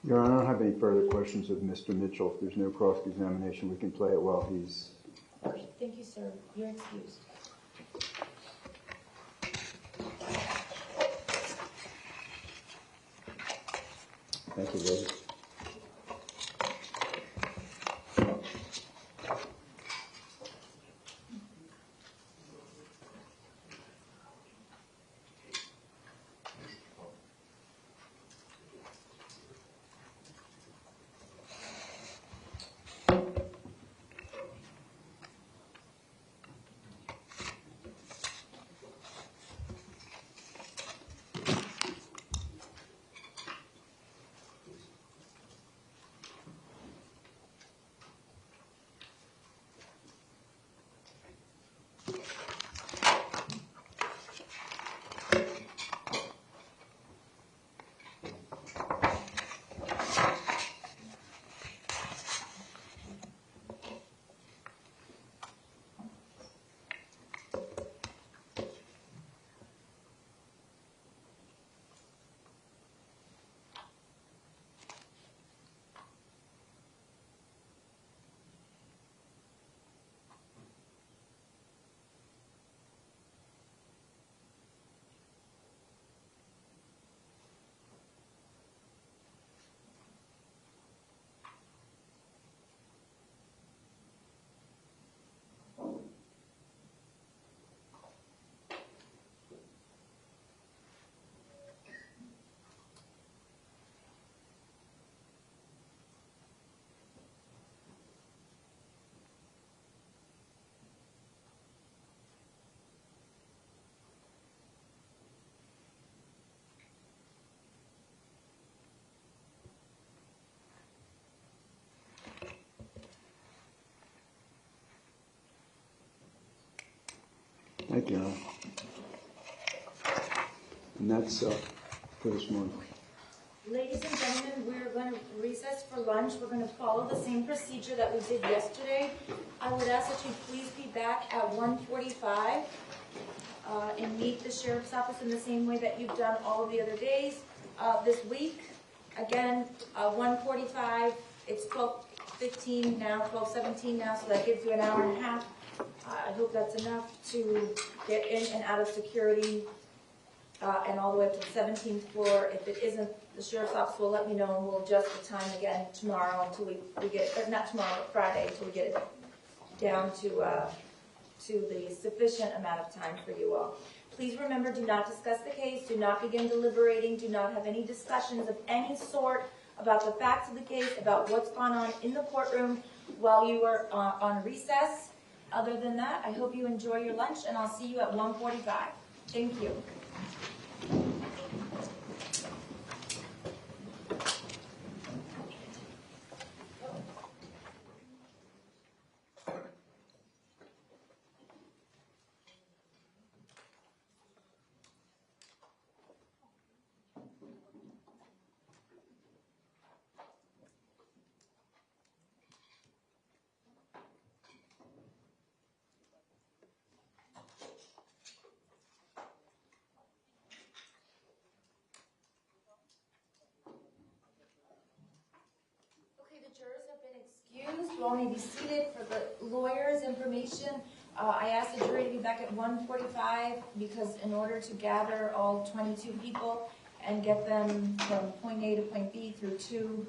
Speaker 4: Your Honor, I don't have any further questions of Mr. Mitchell. If there's no cross-examination, we can play it while he's...
Speaker 1: Okay, thank you, sir. You're excused.
Speaker 4: Thank you, ladies. Thank you, Alan. And that's for this morning.
Speaker 1: Ladies and gentlemen, we're going to recess for lunch. We're going to follow the same procedure that we did yesterday. I would ask that you please be back at 1:45 and meet the sheriff's office in the same way that you've done all of the other days this week. Again, 1:45, it's 12:15 now, 12:17 now, so that gives you an hour and a half. I hope that's enough to get in and out of security and all the way up to the 17th floor. If it isn't, the sheriff's office will let me know and we'll adjust the time again tomorrow until we get it, or not tomorrow, but Friday, until we get it down to the sufficient amount of time for you all. Please remember, do not discuss the case, do not begin deliberating, do not have any discussions of any sort about the facts of the case, about what's gone on in the courtroom while you are on recess. Other than that, I hope you enjoy your lunch, and I'll see you at 1:45. Thank you. Jurors have been excused. You all may be seated. For the lawyer's information, I asked the jury to be back at 1:45 because in order to gather all 22 people and get them from point A to point B through two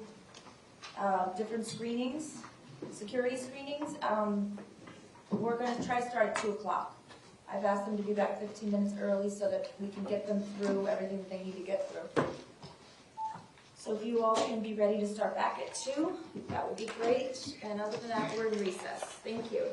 Speaker 1: different screenings, security screenings, we're going to try to start at 2 o'clock. I've asked them to be back 15 minutes early so that we can get them through everything that they need to get through. So if you all can be ready to start back at 2, that would be great. And other than that, we're in recess. Thank you.